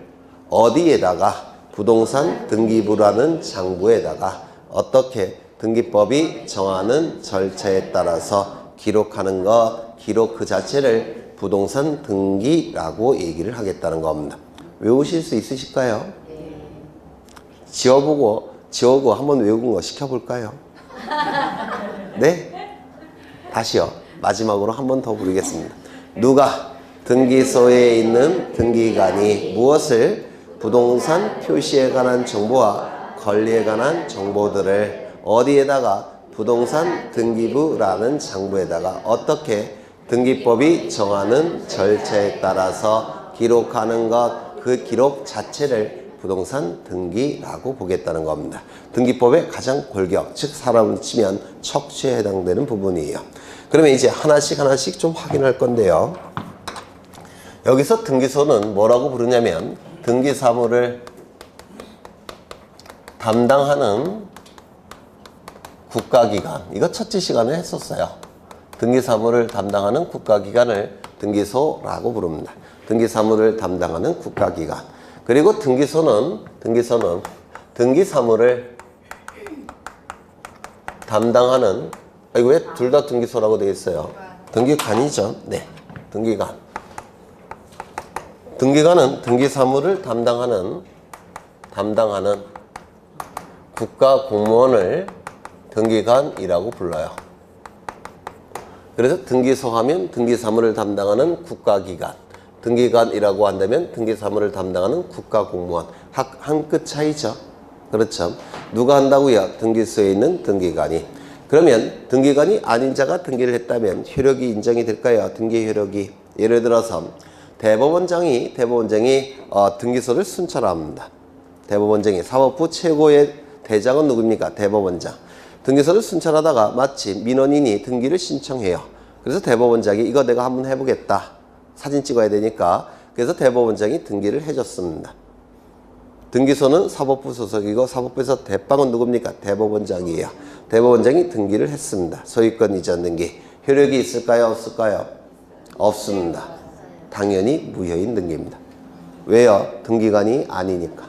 [SPEAKER 1] 어디에다가? 부동산 등기부라는 장부에다가 어떻게? 등기법이 정하는 절차에 따라서 기록하는 것, 기록 그 자체를 부동산 등기라고 얘기를 하겠다는 겁니다. 외우실 수 있으실까요? 지워보고 한번 외운 거 시켜볼까요? 네? 다시요. 마지막으로 한 번 더 부르겠습니다. 누가? 등기소에 있는 등기관이 무엇을? 부동산 표시에 관한 정보와 권리에 관한 정보들을 어디에다가? 부동산 등기부라는 장부에다가 어떻게? 등기법이 정하는 절차에 따라서 기록하는 것, 그 기록 자체를 부동산 등기라고 보겠다는 겁니다. 등기법의 가장 골격, 즉 사람을 치면 척추에 해당되는 부분이에요. 그러면 이제 하나씩 좀 확인할 건데요. 여기서 등기소는 뭐라고 부르냐면 등기사무를 담당하는 국가기관. 이거 첫째 시간에 했었어요. 등기사무를 담당하는 국가기관을 등기소라고 부릅니다. 등기사무를 담당하는 국가기관. 그리고 등기소는 등기사무를 담당하는, 이거 왜 둘 다 등기소라고 되어 있어요? 등기관이죠. 네, 등기관. 등기관은 등기사무를 담당하는 국가 공무원을 등기관이라고 불러요. 그래서 등기소 하면 등기사무를 담당하는 국가기관, 등기관이라고 한다면 등기사무를 담당하는 국가공무원. 한 끗 차이죠. 그렇죠. 누가 한다고요? 등기소에 있는 등기관이. 그러면 등기관이 아닌 자가 등기를 했다면 효력이 인정이 될까요? 등기 효력이. 예를 들어서 대법원장이 등기소를 순찰합니다. 대법원장이 사법부 최고의 대장은 누굽니까? 대법원장. 등기소를 순찰하다가 마침 민원인이 등기를 신청해요. 그래서 대법원장이 이거 내가 한번 해보겠다. 사진 찍어야 되니까. 그래서 대법원장이 등기를 해줬습니다. 등기소는 사법부 소속이고 사법부에서 대빵은 누굽니까? 대법원장이에요. 대법원장이 등기를 했습니다. 소유권 이전 등기. 효력이 있을까요? 없을까요? 없습니다. 당연히 무효인 등기입니다. 왜요? 등기관이 아니니까.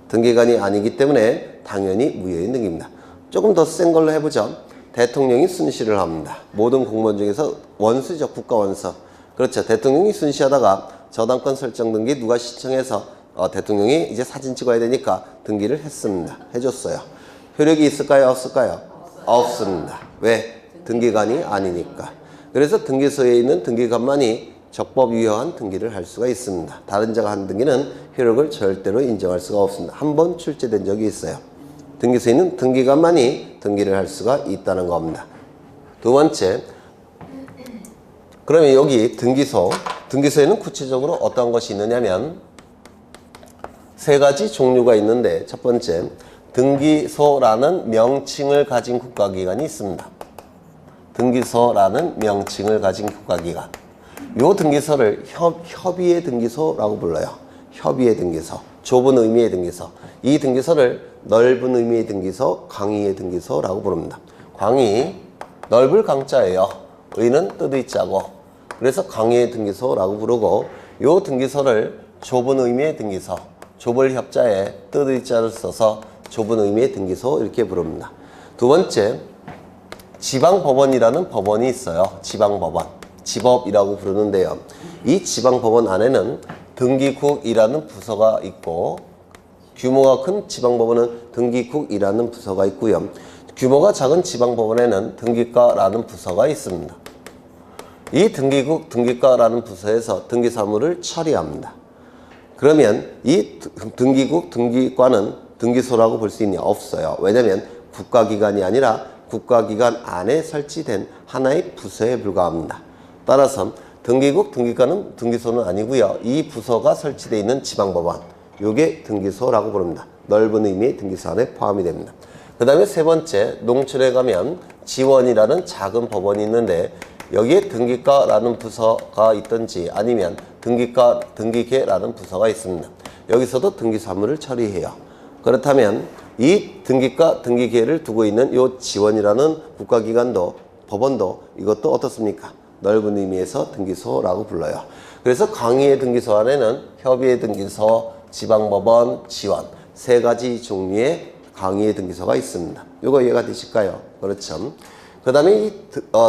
[SPEAKER 1] 등기관이 아니기 때문에 당연히 무효인 등기입니다. 조금 더 센 걸로 해보죠. 대통령이 순시를 합니다. 모든 공무원 중에서 원수죠. 국가원수. 그렇죠. 대통령이 순시하다가 저당권 설정 등기 누가 신청해서 대통령이 이제 사진 찍어야 되니까 등기를 했습니다. 해줬어요. 효력이 있을까요? 없을까요? 없습니다. 왜? 등기관이 아니니까. 그래서 등기소에 있는 등기관만이 적법 유효한 등기를 할 수가 있습니다. 다른 자가 한 등기는 효력을 절대로 인정할 수가 없습니다. 한 번 출제된 적이 있어요. 등기소에 있는 등기관만이 등기를 할 수가 있다는 겁니다. 두 번째, 그러면 여기 등기소에는 구체적으로 어떤 것이 있느냐면 세 가지 종류가 있는데, 첫 번째, 등기소라는 명칭을 가진 국가기관이 있습니다. 등기소라는 명칭을 가진 국가기관. 요 등기소를 협의의 등기소라고 불러요. 협의의 등기소, 좁은 의미의 등기소. 이 등기소를 넓은 의미의 등기소, 광의의 등기소라고 부릅니다. 광의, 넓을 강자예요. 의는 뜻의자고. 그래서 광의의 등기소라고 부르고, 요 등기소를 좁은 의미의 등기소, 좁을 협자에 뜻의자를 써서 좁은 의미의 등기소 이렇게 부릅니다. 두 번째, 지방법원이라는 법원이 있어요. 지방법원. 지법이라고 부르는데요. 이 지방법원 안에는 등기국이라는 부서가 있고, 규모가 큰 지방법원은 등기국이라는 부서가 있고요. 규모가 작은 지방법원에는 등기과라는 부서가 있습니다. 이 등기국, 등기과라는 부서에서 등기사무를 처리합니다. 그러면 이 등기국, 등기과는 등기소라고 볼 수 있냐? 없어요. 왜냐하면 국가기관이 아니라 국가기관 안에 설치된 하나의 부서에 불과합니다. 따라서 등기국, 등기과는 등기소는 아니고요. 이 부서가 설치되어 있는 지방법원, 요게 등기소라고 부릅니다. 넓은 의미의 등기소 안에 포함이 됩니다. 그 다음에 세 번째, 농촌에 가면 지원이라는 작은 법원이 있는데, 여기에 등기과라는 부서가 있든지 아니면 등기과, 등기계라는 부서가 있습니다. 여기서도 등기사무를 처리해요. 그렇다면 이 등기과, 등기계를 두고 있는 이 지원이라는 국가기관도, 법원도 이것도 어떻습니까? 넓은 의미에서 등기소라고 불러요. 그래서 광의의 등기소 안에는 협의의 등기소, 지방법원, 지원 세 가지 종류의 광의의 등기소가 있습니다. 이거 이해가 되실까요? 그렇죠. 그 다음에 이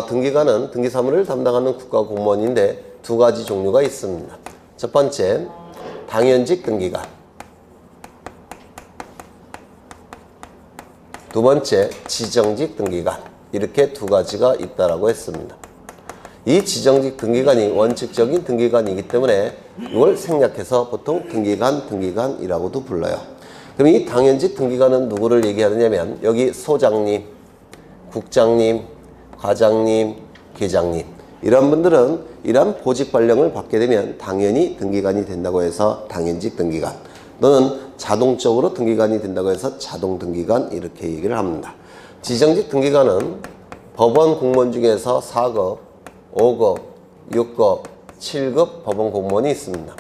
[SPEAKER 1] 등기관은 등기사무를 담당하는 국가공무원인데 두 가지 종류가 있습니다. 첫 번째, 당연직 등기관. 두 번째, 지정직 등기관. 이렇게 두 가지가 있다라고 했습니다. 이 지정직 등기관이 원칙적인 등기관이기 때문에 이걸 생략해서 보통 등기관이라고도 불러요. 그럼 이 당연직 등기관은 누구를 얘기하느냐면, 여기 소장님, 국장님, 과장님, 계장님, 이런 분들은 이러한 보직 발령을 받게 되면 당연히 등기관이 된다고 해서 당연직 등기관, 또는 자동적으로 등기관이 된다고 해서 자동 등기관 이렇게 얘기를 합니다. 지정직 등기관은 법원 공무원 중에서 4급, 5급, 6급, 7급 법원 공무원이 있습니다.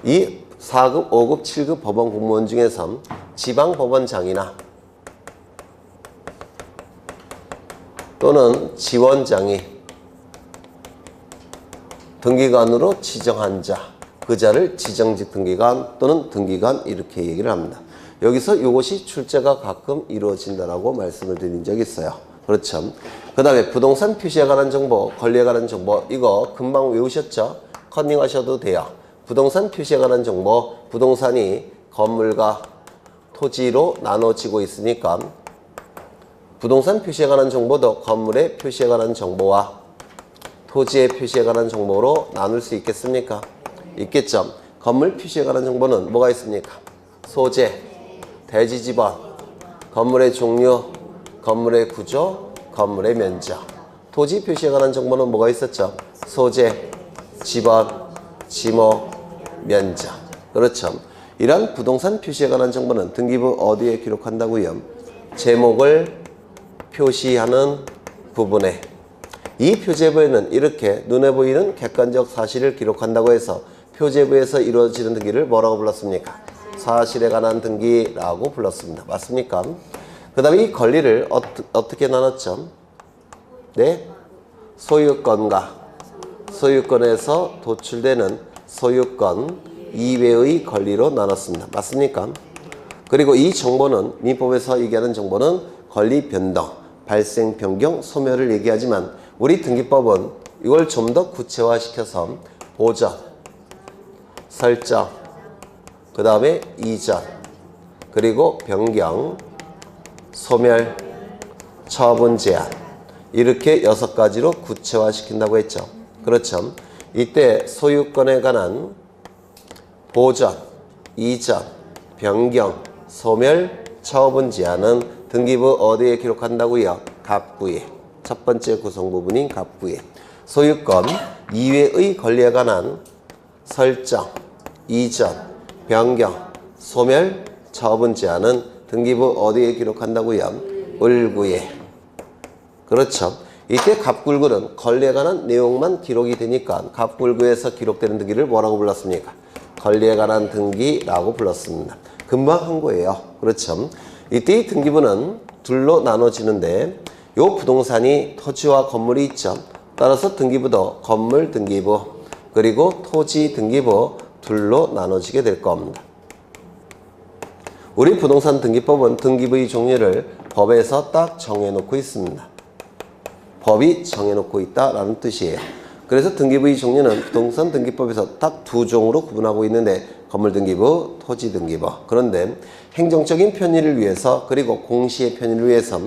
[SPEAKER 1] 이 4급, 5급, 7급 법원 공무원 중에서 지방법원장이나 또는 지원장이 등기관으로 지정한 자, 그 자를 지정직 등기관 또는 등기관 이렇게 얘기를 합니다. 여기서 이것이 출제가 가끔 이루어진다라고 말씀을 드린 적이 있어요. 그렇죠. 그 다음에 부동산 표시에 관한 정보, 권리에 관한 정보, 이거 금방 외우셨죠? 컨닝하셔도 돼요. 부동산 표시에 관한 정보, 부동산이 건물과 토지로 나눠지고 있으니까 부동산 표시에 관한 정보도 건물의 표시에 관한 정보와 토지의 표시에 관한 정보로 나눌 수 있겠습니까? 있겠죠. 건물 표시에 관한 정보는 뭐가 있습니까? 소재, 대지 지번, 건물의 종류, 건물의 구조, 건물의 면적. 토지 표시에 관한 정보는 뭐가 있었죠? 소재, 지번, 지목, 면적. 그렇죠. 이러한 부동산 표시에 관한 정보는 등기부 어디에 기록한다고요? 제목을 표시하는 부분에. 이 표제부에는 이렇게 눈에 보이는 객관적 사실을 기록한다고 해서 표제부에서 이루어지는 등기를 뭐라고 불렀습니까? 사실에 관한 등기라고 불렀습니다. 맞습니까? 그 다음에 이 권리를 어떻게 나눴죠? 네? 소유권과 소유권에서 도출되는 소유권 이외의 권리로 나눴습니다. 맞습니까? 그리고 이 정보는 민법에서 얘기하는 정보는 권리 변동, 발생, 변경, 소멸을 얘기하지만 우리 등기법은 이걸 좀 더 구체화시켜서 보전, 설정, 그 다음에 이전, 그리고 변경, 소멸, 처분 제한 이렇게 6가지로 구체화시킨다고 했죠. 그렇죠. 이때 소유권에 관한 보전, 이전, 변경, 소멸, 처분 제한은 등기부 어디에 기록한다고요? 갑구에. 첫 번째 구성 부분인 갑구에. 소유권 이외의 권리에 관한 설정, 이전, 변경, 소멸, 처분 제한은 등기부 어디에 기록한다고요? 을구에. 그렇죠. 이때 갑굴구는 권리에 관한 내용만 기록이 되니까 갑굴구에서 기록되는 등기를 뭐라고 불렀습니까? 권리에 관한 등기라고 불렀습니다. 금방 한 거예요. 그렇죠. 이때 이 등기부는 둘로 나눠지는데 요 부동산이 토지와 건물이 있죠. 따라서 등기부도 건물 등기부 그리고 토지 등기부 둘로 나눠지게 될 겁니다. 우리 부동산 등기법은 등기부의 종류를 법에서 딱 정해놓고 있습니다. 법이 정해놓고 있다라는 뜻이에요. 그래서 등기부의 종류는 부동산 등기법에서 딱 2종으로 구분하고 있는데 건물 등기부, 토지 등기부. 그런데 행정적인 편의를 위해서 그리고 공시의 편의를 위해서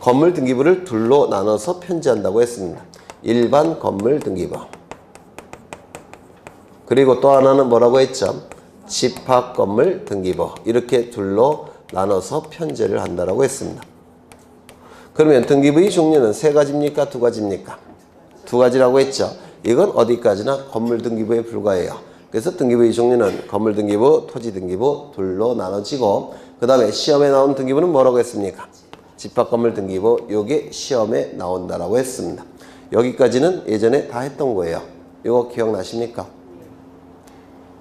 [SPEAKER 1] 건물 등기부를 둘로 나눠서 편제한다고 했습니다. 일반 건물 등기부. 그리고 또 하나는 뭐라고 했죠? 집합 건물 등기부. 이렇게 둘로 나눠서 편제를 한다고 했습니다. 그러면 등기부의 종류는 3가지입니까? 2가지입니까? 2가지라고 했죠. 이건 어디까지나 건물 등기부에 불과해요. 그래서 등기부의 종류는 건물 등기부, 토지 등기부 둘로 나눠지고 그 다음에 시험에 나온 등기부는 뭐라고 했습니까? 집합 건물 등기부. 요게 시험에 나온다라고 했습니다. 여기까지는 예전에 다 했던 거예요. 이거 기억나십니까?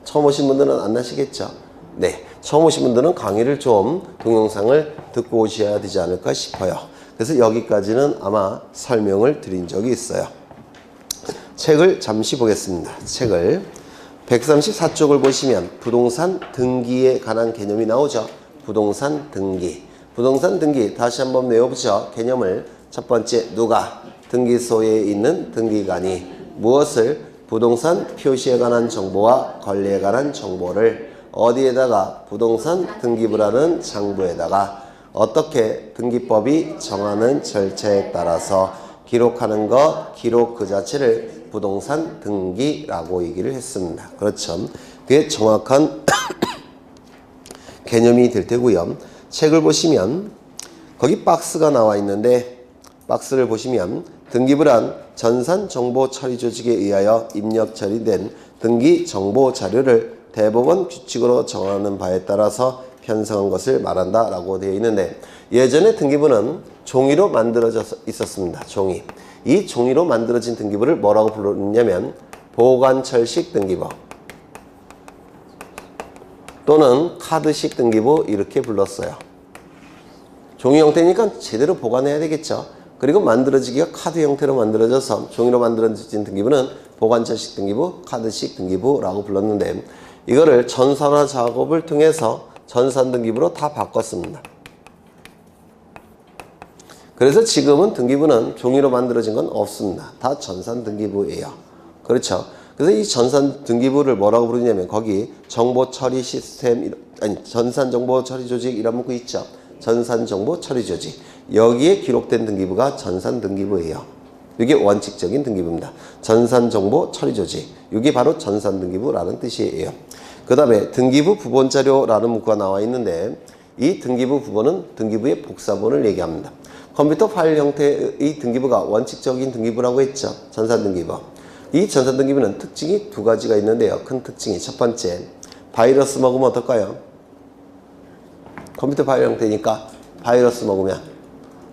[SPEAKER 1] 처음 오신 분들은 안 나시겠죠? 네. 처음 오신 분들은 강의를 좀 동영상을 듣고 오셔야 되지 않을까 싶어요. 그래서 여기까지는 아마 설명을 드린 적이 있어요. 책을 잠시 보겠습니다. 책을 134쪽을 보시면 부동산 등기에 관한 개념이 나오죠. 부동산 등기. 부동산 등기 다시 한번 외워보죠. 개념을. 첫 번째, 누가 등기소에 있는 등기관이 무엇을 부동산 표시에 관한 정보와 권리에 관한 정보를 어디에다가 부동산 등기부라는 장부에다가 어떻게 등기법이 정하는 절차에 따라서 기록하는 것, 기록 그 자체를 부동산 등기라고 얘기를 했습니다. 그렇죠. 그게 정확한 개념이 될 테고요. 책을 보시면 거기 박스가 나와 있는데 박스를 보시면 등기부란 전산정보처리조직에 의하여 입력 처리된 등기정보자료를 대법원 규칙으로 정하는 바에 따라서 편성한 것을 말한다 라고 되어 있는데 예전에 등기부는 종이로 만들어져 있었습니다. 종이. 이 종이로 만들어진 등기부를 뭐라고 불렀냐면 보관철식 등기부 또는 카드식 등기부 이렇게 불렀어요. 종이 형태니까 제대로 보관해야 되겠죠. 그리고 만들어지기가 카드 형태로 만들어져서 종이로 만들어진 등기부는 보관철식 등기부, 카드식 등기부라고 불렀는데 이거를 전산화 작업을 통해서 전산 등기부로 다 바꿨습니다. 그래서 지금은 등기부는 종이로 만들어진 건 없습니다. 다 전산 등기부예요. 그렇죠. 그래서 이 전산 등기부를 뭐라고 부르냐면 거기 정보 처리 시스템, 아니 전산 정보 처리 조직 이란 문구 있죠. 전산 정보 처리 조직. 여기에 기록된 등기부가 전산 등기부예요. 이게 원칙적인 등기부입니다. 전산정보 처리조직. 이게 바로 전산등기부라는 뜻이에요. 그 다음에 등기부 부본자료라는 문구가 나와 있는데 이 등기부 부본은 등기부의 복사본을 얘기합니다. 컴퓨터 파일 형태의 등기부가 원칙적인 등기부라고 했죠. 전산등기부. 이 전산등기부는 특징이 두 가지가 있는데요. 큰 특징이 첫 번째, 바이러스 먹으면 어떨까요? 컴퓨터 파일 형태니까 바이러스 먹으면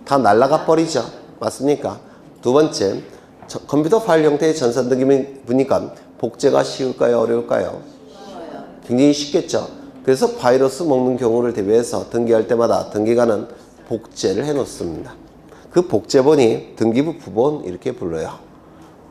[SPEAKER 1] 다 날아가 버리죠. 맞습니까? 두 번째, 컴퓨터 파일 형태의 전산등기부니까 복제가 쉬울까요? 어려울까요? 굉장히 쉽겠죠. 그래서 바이러스 먹는 경우를 대비해서 등기할 때마다 등기관은 복제를 해 놓습니다. 그 복제본이 등기부 부본 이렇게 불러요.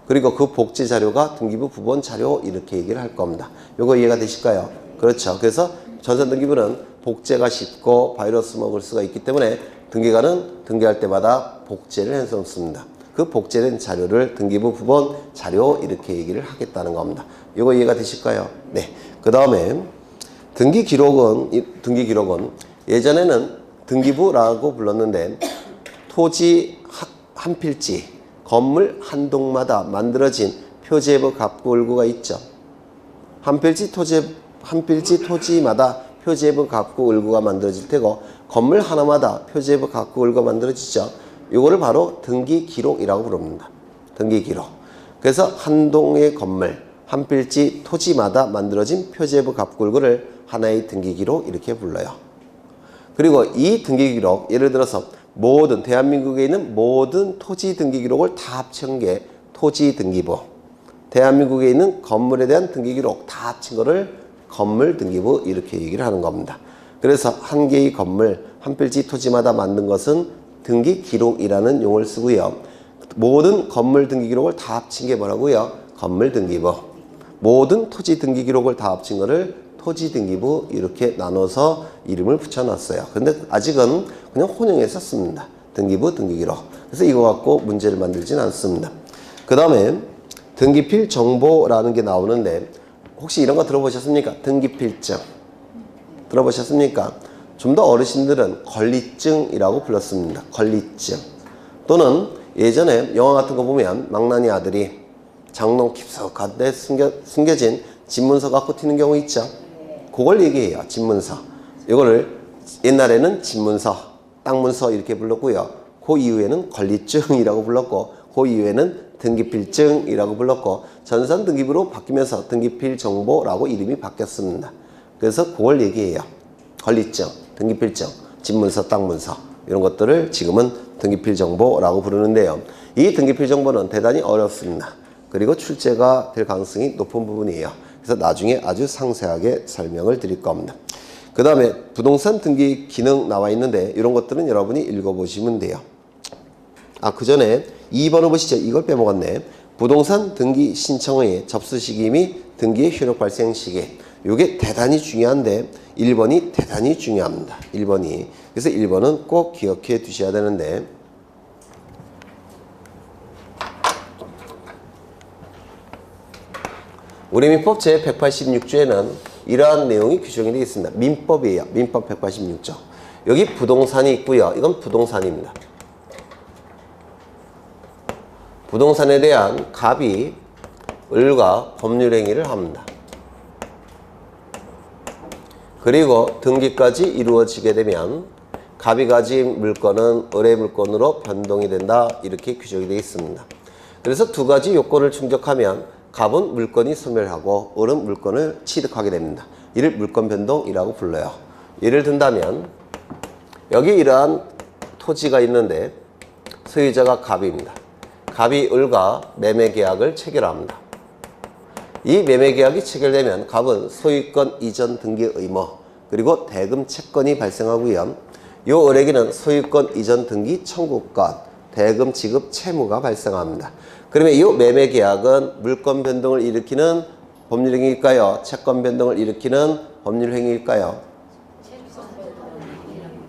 [SPEAKER 1] 그리고 그 복제 자료가 등기부 부본 자료 이렇게 얘기를 할 겁니다. 요거 이해가 되실까요? 그렇죠. 그래서 전산등기부는 복제가 쉽고 바이러스 먹을 수가 있기 때문에 등기관은 등기할 때마다 복제를 해 놓습니다. 그 복제된 자료를 등기부 부본 자료 이렇게 얘기를 하겠다는 겁니다. 요거 이해가 되실까요? 네. 그 다음에 등기기록은 예전에는 등기부라고 불렀는데 토지 한 필지, 건물 한 동마다 만들어진 표제부 갑구을구가 있죠. 한 필지 토지마다 표제부 갑구을구가 만들어질 테고 건물 하나마다 표제부 갑구을구가 만들어지죠. 이거를 바로 등기기록이라고 부릅니다. 등기기록. 그래서 한 동의 건물, 한 필지 토지마다 만들어진 표제부 갑구을구를 하나의 등기기록 이렇게 불러요. 그리고 이 등기기록, 예를 들어서 모든 대한민국에 있는 모든 토지 등기기록을 다 합친 게 토지등기부, 대한민국에 있는 건물에 대한 등기기록 다 합친 거를 건물등기부 이렇게 얘기를 하는 겁니다. 그래서 한 개의 건물, 한 필지 토지마다 만든 것은 등기기록이라는 용어를 쓰고요. 모든 건물 등기기록을 다 합친 게 뭐라고요? 건물등기부. 모든 토지 등기기록을 다 합친 거를 토지등기부 이렇게 나눠서 이름을 붙여놨어요. 근데 아직은 그냥 혼용해서 씁니다. 등기부, 등기기록. 그래서 이거 갖고 문제를 만들진 않습니다. 그 다음에 등기필 정보라는 게 나오는데 혹시 이런 거 들어보셨습니까? 등기필증. 들어보셨습니까? 좀 더 어르신들은 권리증이라고 불렀습니다. 권리증. 또는 예전에 영화 같은 거 보면 망나니 아들이 장롱 깊숙한 데 숨겨진 집문서 갖고 튀는 경우 있죠. 그걸 얘기해요. 집문서. 이거를 옛날에는 집문서, 땅문서 이렇게 불렀고요. 그 이후에는 권리증이라고 불렀고 그 이후에는 등기필증이라고 불렀고 전산등기부로 바뀌면서 등기필정보라고 이름이 바뀌었습니다. 그래서 그걸 얘기해요. 권리증, 등기필증, 집문서, 땅문서 이런 것들을 지금은 등기필정보라고 부르는데요. 이 등기필정보는 대단히 어렵습니다. 그리고 출제가 될 가능성이 높은 부분이에요. 그래서 나중에 아주 상세하게 설명을 드릴 겁니다. 그 다음에 부동산 등기 기능 나와 있는데 이런 것들은 여러분이 읽어보시면 돼요. 그 전에 2번을 보시죠. 이걸 빼먹었네. 부동산 등기 신청의 접수 시기 및 등기의 효력 발생 시기. 이게 대단히 중요한데 1번이 대단히 중요합니다. 1번이. 그래서 1번은 꼭 기억해 두셔야 되는데 우리 민법 제186조에는 이러한 내용이 규정이 되어 있습니다. 민법이에요. 민법 186조. 여기 부동산이 있고요. 이건 부동산입니다. 부동산에 대한 갑이 을과 법률행위를 합니다. 그리고 등기까지 이루어지게 되면 갑이 가진 물건은 을의 물건으로 변동이 된다. 이렇게 규정이 되어 있습니다. 그래서 두 가지 요건을 충족하면 갑은 물건이 소멸하고 을은 물건을 취득하게 됩니다. 이를 물건 변동이라고 불러요. 예를 든다면 여기 이러한 토지가 있는데 소유자가 갑입니다. 갑이 을과 매매계약을 체결합니다. 이 매매계약이 체결되면 갑은 소유권 이전 등기 의무 그리고 대금 채권이 발생하고요. 이 을에게는 소유권 이전 등기 청구권, 대금 지급 채무가 발생합니다. 그러면 이 매매계약은 물건 변동을 일으키는 법률행위일까요? 채권 변동을 일으키는 법률행위일까요?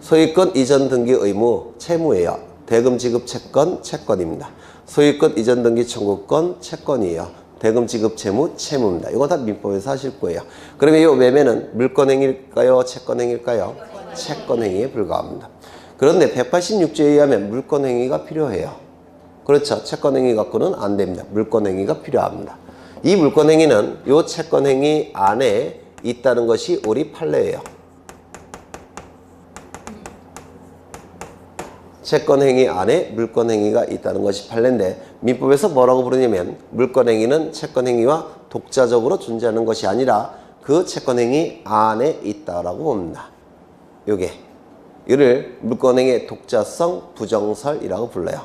[SPEAKER 1] 소유권 이전 등기 의무, 채무예요. 대금 지급 채권, 채권입니다. 소유권 이전 등기 청구권, 채권이에요. 대금 지급 채무, 채무입니다. 이거 다 민법에서 하실 거예요. 그러면 이 매매는 물건행위일까요? 채권행위일까요? 채권행위에 불과합니다. 그런데 186조에 의하면 물건행위가 필요해요. 그렇죠. 채권행위 갖고는 안 됩니다. 물권행위가 필요합니다. 이 물권행위는 이 채권행위 안에 있다는 것이 우리 판례예요. 채권행위 안에 물권행위가 있다는 것이 판례인데 민법에서 뭐라고 부르냐면 물권행위는 채권행위와 독자적으로 존재하는 것이 아니라 그 채권행위 안에 있다라고 봅니다. 이를 물권행위의 독자성 부정설이라고 불러요.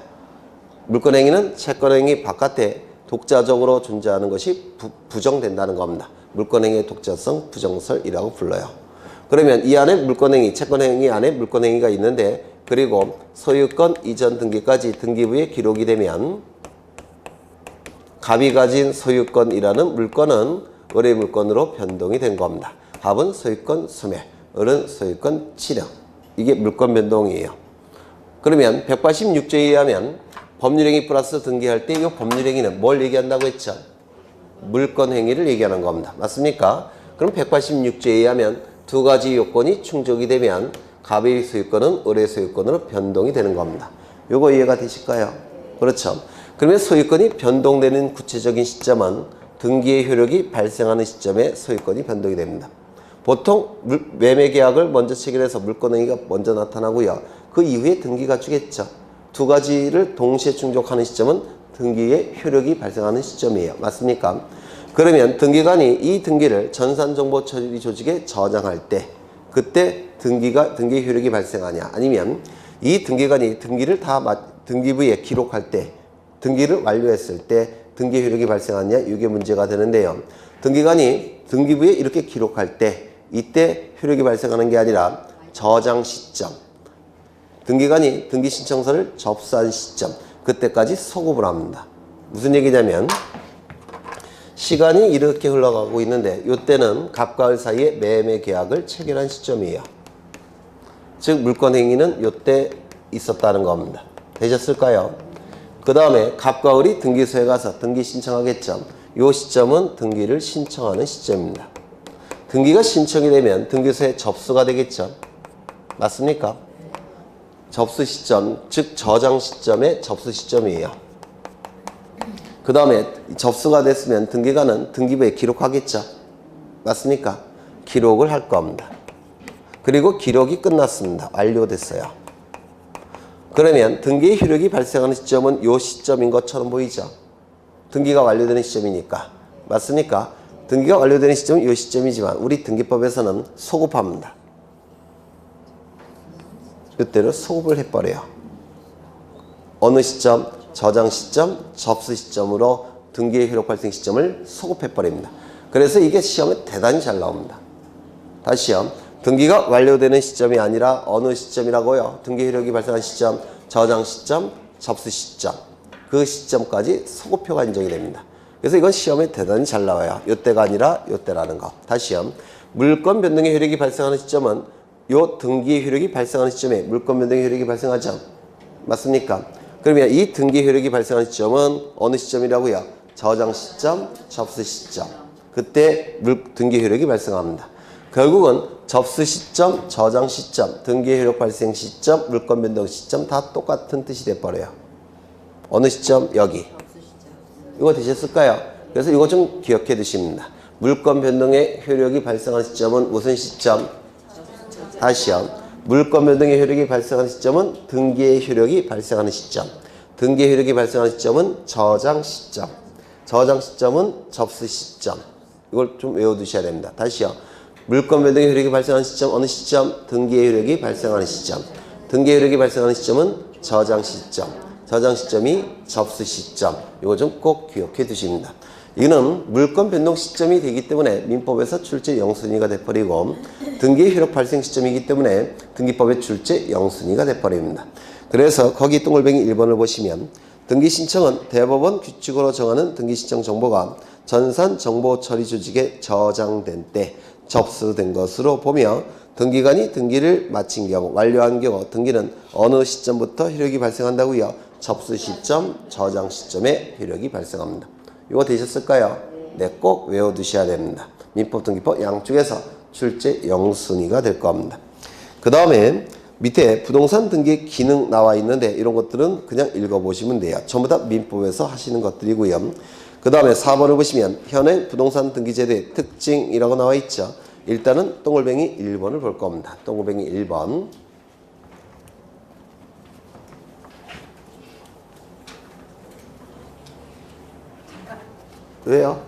[SPEAKER 1] 물권행위는 채권행위 바깥에 독자적으로 존재하는 것이 부정된다는 겁니다. 물권행위의 독자성 부정설이라고 불러요. 그러면 이 안에 물권행위, 채권행위 안에 물권행위가 있는데 그리고 소유권 이전 등기까지 등기부에 기록이 되면 갑이 가진 소유권이라는 물건은 을의 물건으로 변동이 된 겁니다. 갑은 소유권 소멸, 을은 소유권 취득. 이게 물권 변동이에요. 그러면 186조에 의하면 법률행위 플러스 등기할 때 이 법률행위는 뭘 얘기한다고 했죠? 물권행위를 얘기하는 겁니다. 맞습니까? 그럼 186조에 의하면 두 가지 요건이 충족이 되면 갑의 소유권은 을의 소유권으로 변동이 되는 겁니다. 요거 이해가 되실까요? 그렇죠. 그러면 소유권이 변동되는 구체적인 시점은 등기의 효력이 발생하는 시점에 소유권이 변동이 됩니다. 보통 매매계약을 먼저 체결해서 물권행위가 먼저 나타나고요. 그 이후에 등기가 주겠죠. 두 가지를 동시에 충족하는 시점은 등기의 효력이 발생하는 시점이에요. 맞습니까? 그러면 등기관이 이 등기를 전산정보처리 조직에 저장할 때 그때 등기의 효력이 발생하냐 아니면 이 등기관이 등기를 등기부에 기록할 때 등기를 완료했을 때 등기 효력이 발생하냐 이게 문제가 되는데요. 등기관이 등기부에 이렇게 기록할 때 이때 효력이 발생하는 게 아니라 저장 시점 등기관이 등기 신청서를 접수한 시점 그때까지 소급을 합니다. 무슨 얘기냐면 시간이 이렇게 흘러가고 있는데 이때는 갑과 을 사이에 매매 계약을 체결한 시점이에요. 즉 물권행위는 이때 있었다는 겁니다. 되셨을까요? 그 다음에 갑과 을이 등기소에 가서 등기 신청하겠죠. 이 시점은 등기를 신청하는 시점입니다. 등기가 신청이 되면 등기소에 접수가 되겠죠. 맞습니까? 접수 시점, 즉 저장 시점의 접수 시점이에요. 그 다음에 접수가 됐으면 등기관은 등기부에 기록하겠죠. 맞습니까? 기록을 할 겁니다. 그리고 기록이 끝났습니다. 완료됐어요. 그러면 등기의 효력이 발생하는 시점은 이 시점인 것처럼 보이죠. 등기가 완료되는 시점이니까. 맞습니까? 등기가 완료되는 시점은 이 시점이지만 우리 등기법에서는 소급합니다. 이때를 소급을 해버려요. 어느 시점? 저장 시점, 접수 시점으로 등기의 효력 발생 시점을 소급해버립니다. 그래서 이게 시험에 대단히 잘 나옵니다. 다시요. 등기가 완료되는 시점이 아니라 어느 시점이라고요? 등기 효력이 발생한 시점, 저장 시점, 접수 시점. 그 시점까지 소급표가 인정이 됩니다. 그래서 이건 시험에 대단히 잘 나와요. 이때가 아니라 이때라는 거. 다시요. 물권 변동의 효력이 발생하는 시점은 요 등기의 효력이 발생하는 시점에 물권 변동의 효력이 발생하죠. 맞습니까? 그러면 이 등기 효력이 발생하는 시점은 어느 시점이라고요? 저장 시점, 접수 시점. 그때 등기 효력이 발생합니다. 결국은 접수 시점, 저장 시점, 등기 효력 발생 시점, 물권 변동 시점 다 똑같은 뜻이 돼버려요. 어느 시점? 여기. 이거 되셨을까요? 그래서 이거 좀 기억해 두십니다. 물권 변동의 효력이 발생하는 시점은 무슨 시점? 다시요. 물권 변동의 효력이 발생하는 시점은 등기의 효력이 발생하는 시점. 등기의 효력이 발생하는 시점은 저장 시점. 저장 시점은 접수 시점. 이걸 좀 외워두셔야 됩니다. 다시요. 물권 변동의 효력이 발생하는 시점 어느 시점? 등기의 효력이 발생하는 시점. 등기의 효력이 발생하는 시점은 저장 시점. 저장 시점이 접수 시점. 이거 좀 꼭 기억해 두십니다. 이거는 물권 변동 시점이 되기 때문에 민법에서 출제 0순위가 돼버리고 등기의 효력 발생 시점이기 때문에 등기법의 출제 0순위가 돼버립니다. 그래서 거기 동글뱅이 1번을 보시면 등기 신청은 대법원 규칙으로 정하는 등기 신청 정보가 전산 정보 처리 조직에 저장된 때 접수된 것으로 보며 등기관이 등기를 마친 경우 완료한 경우 등기는 어느 시점부터 효력이 발생한다고요? 접수 시점, 저장 시점에 효력이 발생합니다. 이거 되셨을까요? 네, 꼭 외워두셔야 됩니다. 민법, 등기법 양쪽에서 출제 0순위가 될 겁니다. 그 다음에 밑에 부동산 등기 기능 나와 있는데 이런 것들은 그냥 읽어보시면 돼요. 전부 다 민법에서 하시는 것들이고요. 그 다음에 4번을 보시면 현행 부동산 등기 제도의 특징이라고 나와 있죠. 일단은 동글뱅이 1번을 볼 겁니다. 동글뱅이 1번. 왜요?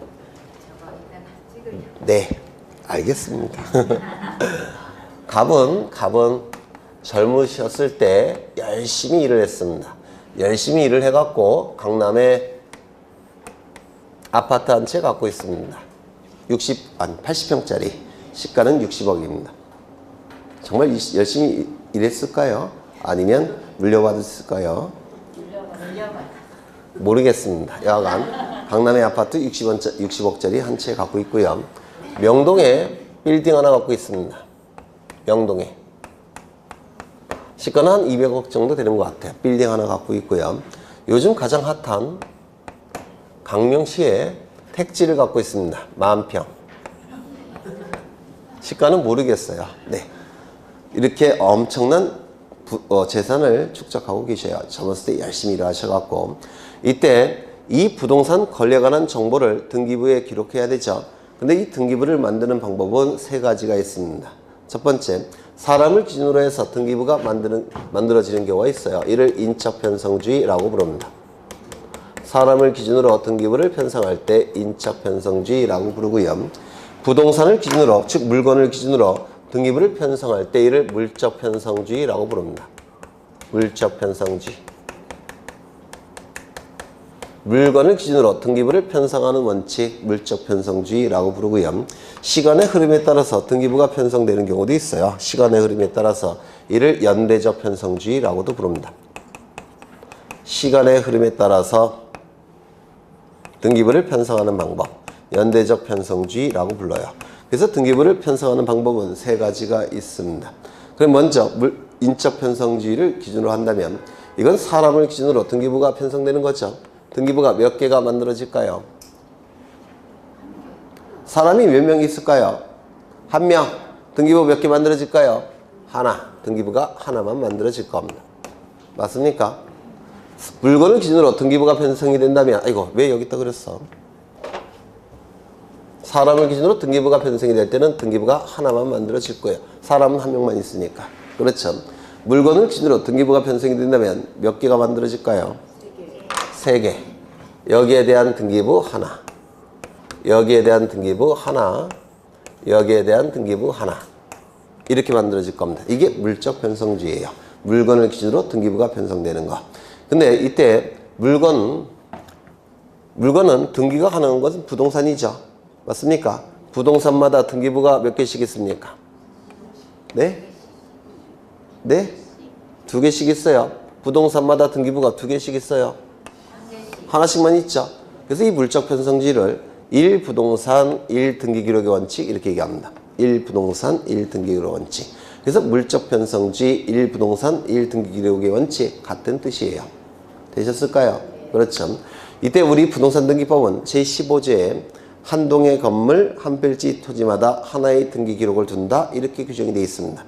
[SPEAKER 1] 네, 알겠습니다. 갑은 젊으셨을 때 열심히 일을 했습니다. 열심히 일을 해갖고 강남에 아파트 한 채 갖고 있습니다. 80평짜리. 시가는 60억입니다. 정말 열심히 일했을까요? 아니면 물려받았을까요? 모르겠습니다. 여하간 강남의 아파트 60억짜리 한 채 갖고 있고요. 명동에 빌딩 하나 갖고 있습니다. 명동에. 시가는 한 200억 정도 되는 것 같아요. 빌딩 하나 갖고 있고요. 요즘 가장 핫한 강명시에 택지를 갖고 있습니다. 10,000평. 시가는 모르겠어요. 네. 이렇게 엄청난 재산을 축적하고 계셔요. 젊었을 때 열심히 일하셔갖고. 이때 이 부동산 권리에 관한 정보를 등기부에 기록해야 되죠. 근데 이 등기부를 만드는 방법은 3가지가 있습니다. 첫 번째, 사람을 기준으로 해서 등기부가 만들어지는 경우가 있어요. 이를 인적편성주의라고 부릅니다. 사람을 기준으로 등기부를 편성할 때 인적편성주의라고 부르고요. 부동산을 기준으로, 즉 물건을 기준으로 등기부를 편성할 때 이를 물적편성주의라고 부릅니다. 물적편성주의. 물건을 기준으로 등기부를 편성하는 원칙, 물적편성주의라고 부르고요. 시간의 흐름에 따라서 등기부가 편성되는 경우도 있어요. 시간의 흐름에 따라서 이를 연대적 편성주의라고도 부릅니다. 시간의 흐름에 따라서 등기부를 편성하는 방법, 연대적 편성주의라고 불러요. 그래서 등기부를 편성하는 방법은 3가지가 있습니다. 그럼 먼저 인적 편성주의를 기준으로 한다면 이건 사람을 기준으로 등기부가 편성되는 거죠. 등기부가 몇 개가 만들어질까요? 사람이 몇 명 있을까요? 1명. 등기부 몇 개 만들어질까요? 하나. 등기부가 하나만 만들어질 겁니다. 맞습니까? 물건을 기준으로 등기부가 편성이 된다면, 아이고, 왜 여기다 그랬어? 사람을 기준으로 등기부가 편성이 될 때는 등기부가 하나만 만들어질 거예요. 사람은 1명만 있으니까. 그렇죠. 물건을 기준으로 등기부가 편성이 된다면 몇 개가 만들어질까요? 3개. 여기에 대한 등기부 하나. 여기에 대한 등기부 하나. 여기에 대한 등기부 하나. 이렇게 만들어질 겁니다. 이게 물적 편성주의예요. 물건을 기준으로 등기부가 편성되는 거. 근데 이때 물건은 등기가 가능한 것은 부동산이죠. 맞습니까? 부동산마다 등기부가 몇 개씩 있습니까? 네? 네? 2개씩 있어요. 부동산마다 등기부가 2개씩 있어요. 하나씩만 있죠. 그래서 이 물적 편성주의를 1부동산 1등기기록의 원칙 이렇게 얘기합니다. 1부동산 1등기기록 원칙. 그래서 물적 편성주의 1부동산 1등기기록의 원칙 같은 뜻이에요. 되셨을까요? 그렇죠. 이때 우리 부동산 등기법은 제15조에 한 동의 건물 한 필지 토지마다 하나의 등기 기록을 둔다 이렇게 규정이 되어 있습니다.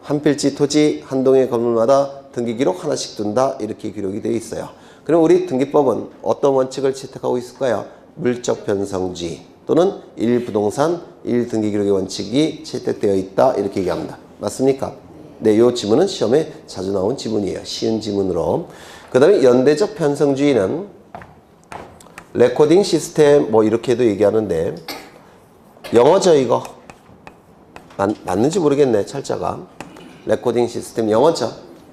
[SPEAKER 1] 한 필지 토지 한 동의 건물마다 등기 기록 하나씩 둔다 이렇게 기록이 되어 있어요. 그럼 우리 등기법은 어떤 원칙을 채택하고 있을까요? 물적 편성주의 또는 1부동산 1등기 기록의 원칙이 채택되어 있다 이렇게 얘기합니다. 맞습니까? 네, 이 지문은 시험에 자주 나온 지문이에요. 쉬운 지문으로. 그 다음에 연대적 편성주의는 레코딩 시스템 뭐 이렇게도 얘기하는데 영어죠 이거. 맞는지 모르겠네 철자가. 레코딩 시스템 영어죠.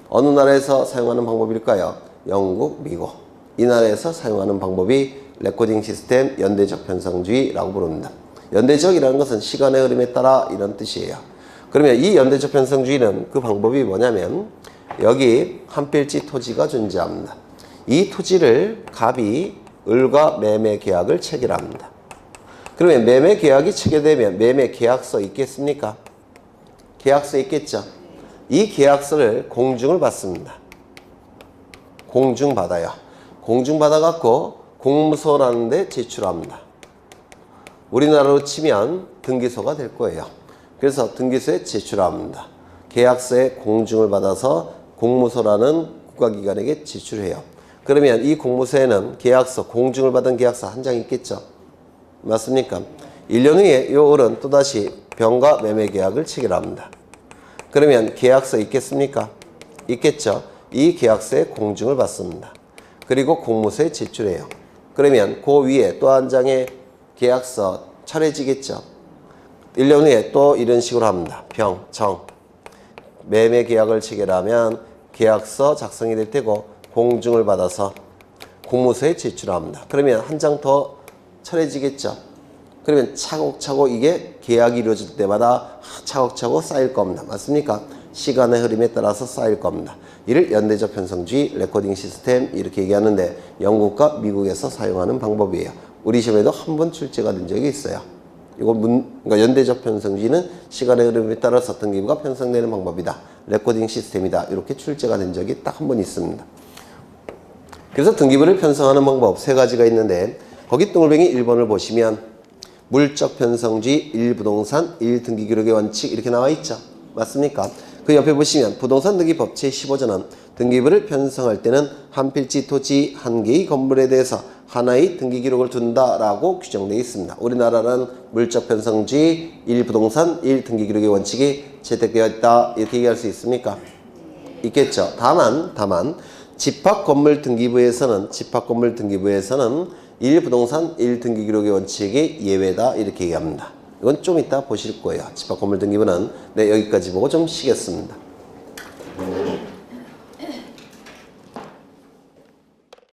[SPEAKER 1] 어느 나라에서 사용하는 방법일까요? 영국, 미국. 이 나라에서 사용하는 방법이 레코딩 시스템 연대적 편성주의라고 부릅니다. 연대적이라는 것은 시간의 흐름에 따라 이런 뜻이에요. 그러면 이 연대적 편성주의는 그 방법이 뭐냐면 여기 한 필지 토지가 존재합니다. 이 토지를 갑이 을과 매매 계약을 체결합니다. 그러면 매매 계약이 체결되면 매매 계약서 있겠습니까? 계약서 있겠죠. 이 계약서를 공증을 받습니다. 공증받아요. 공증받아갖고 공무소라는 데 제출합니다. 우리나라로 치면 등기소가 될 거예요. 그래서 등기소에 제출합니다. 계약서에 공증을 받아서 공무소라는 국가기관에게 제출해요. 그러면 이 공무서에는 계약서, 공증을 받은 계약서 한 장 있겠죠. 맞습니까? 1년 후에 이 을은 또다시 병과 매매 계약을 체결합니다. 그러면 계약서 있겠습니까? 있겠죠. 이 계약서에 공증을 받습니다. 그리고 공무서에 제출해요. 그러면 그 위에 또 한 장의 계약서 차려지겠죠. 1년 후에 또 이런 식으로 합니다. 병, 정. 매매 계약을 체결하면 계약서 작성이 될 테고 공증을 받아서 공무서에 제출합니다. 그러면 한 장 더 차려지겠죠. 그러면 차곡차곡 이게 계약이 이루어질 때마다 차곡차곡 쌓일 겁니다. 맞습니까? 시간의 흐름에 따라서 쌓일 겁니다. 이를 연대적 편성주의 레코딩 시스템 이렇게 얘기하는데 영국과 미국에서 사용하는 방법이에요. 우리 시험에도 한 번 출제가 된 적이 있어요. 그러니까 연대적 편성주의는 시간의 흐름에 따라서 등기부가 편성되는 방법이다. 레코딩 시스템이다. 이렇게 출제가 된 적이 딱 한 번 있습니다. 그래서 등기부를 편성하는 방법 세 가지가 있는데 거기 동글뱅이 1번을 보시면 물적 편성주의 1부동산 1등기기록의 원칙 이렇게 나와 있죠. 맞습니까? 그 옆에 보시면 부동산 등기법 제15조는 등기부를 편성할 때는 한 필지 토지 한 개의 건물에 대해서 하나의 등기기록을 둔다라고 규정되어 있습니다. 우리나라는 물적 편성주의 1부동산 1등기기록의 원칙이 채택되어 있다 이렇게 얘기할 수 있습니까? 있겠죠. 다만 집합건물 등기부에서는 1부동산 1등기기록의 원칙이 예외다 이렇게 얘기합니다. 이건 좀 이따 보실 거예요. 집합건물 등기부는 네, 여기까지 보고 좀 쉬겠습니다.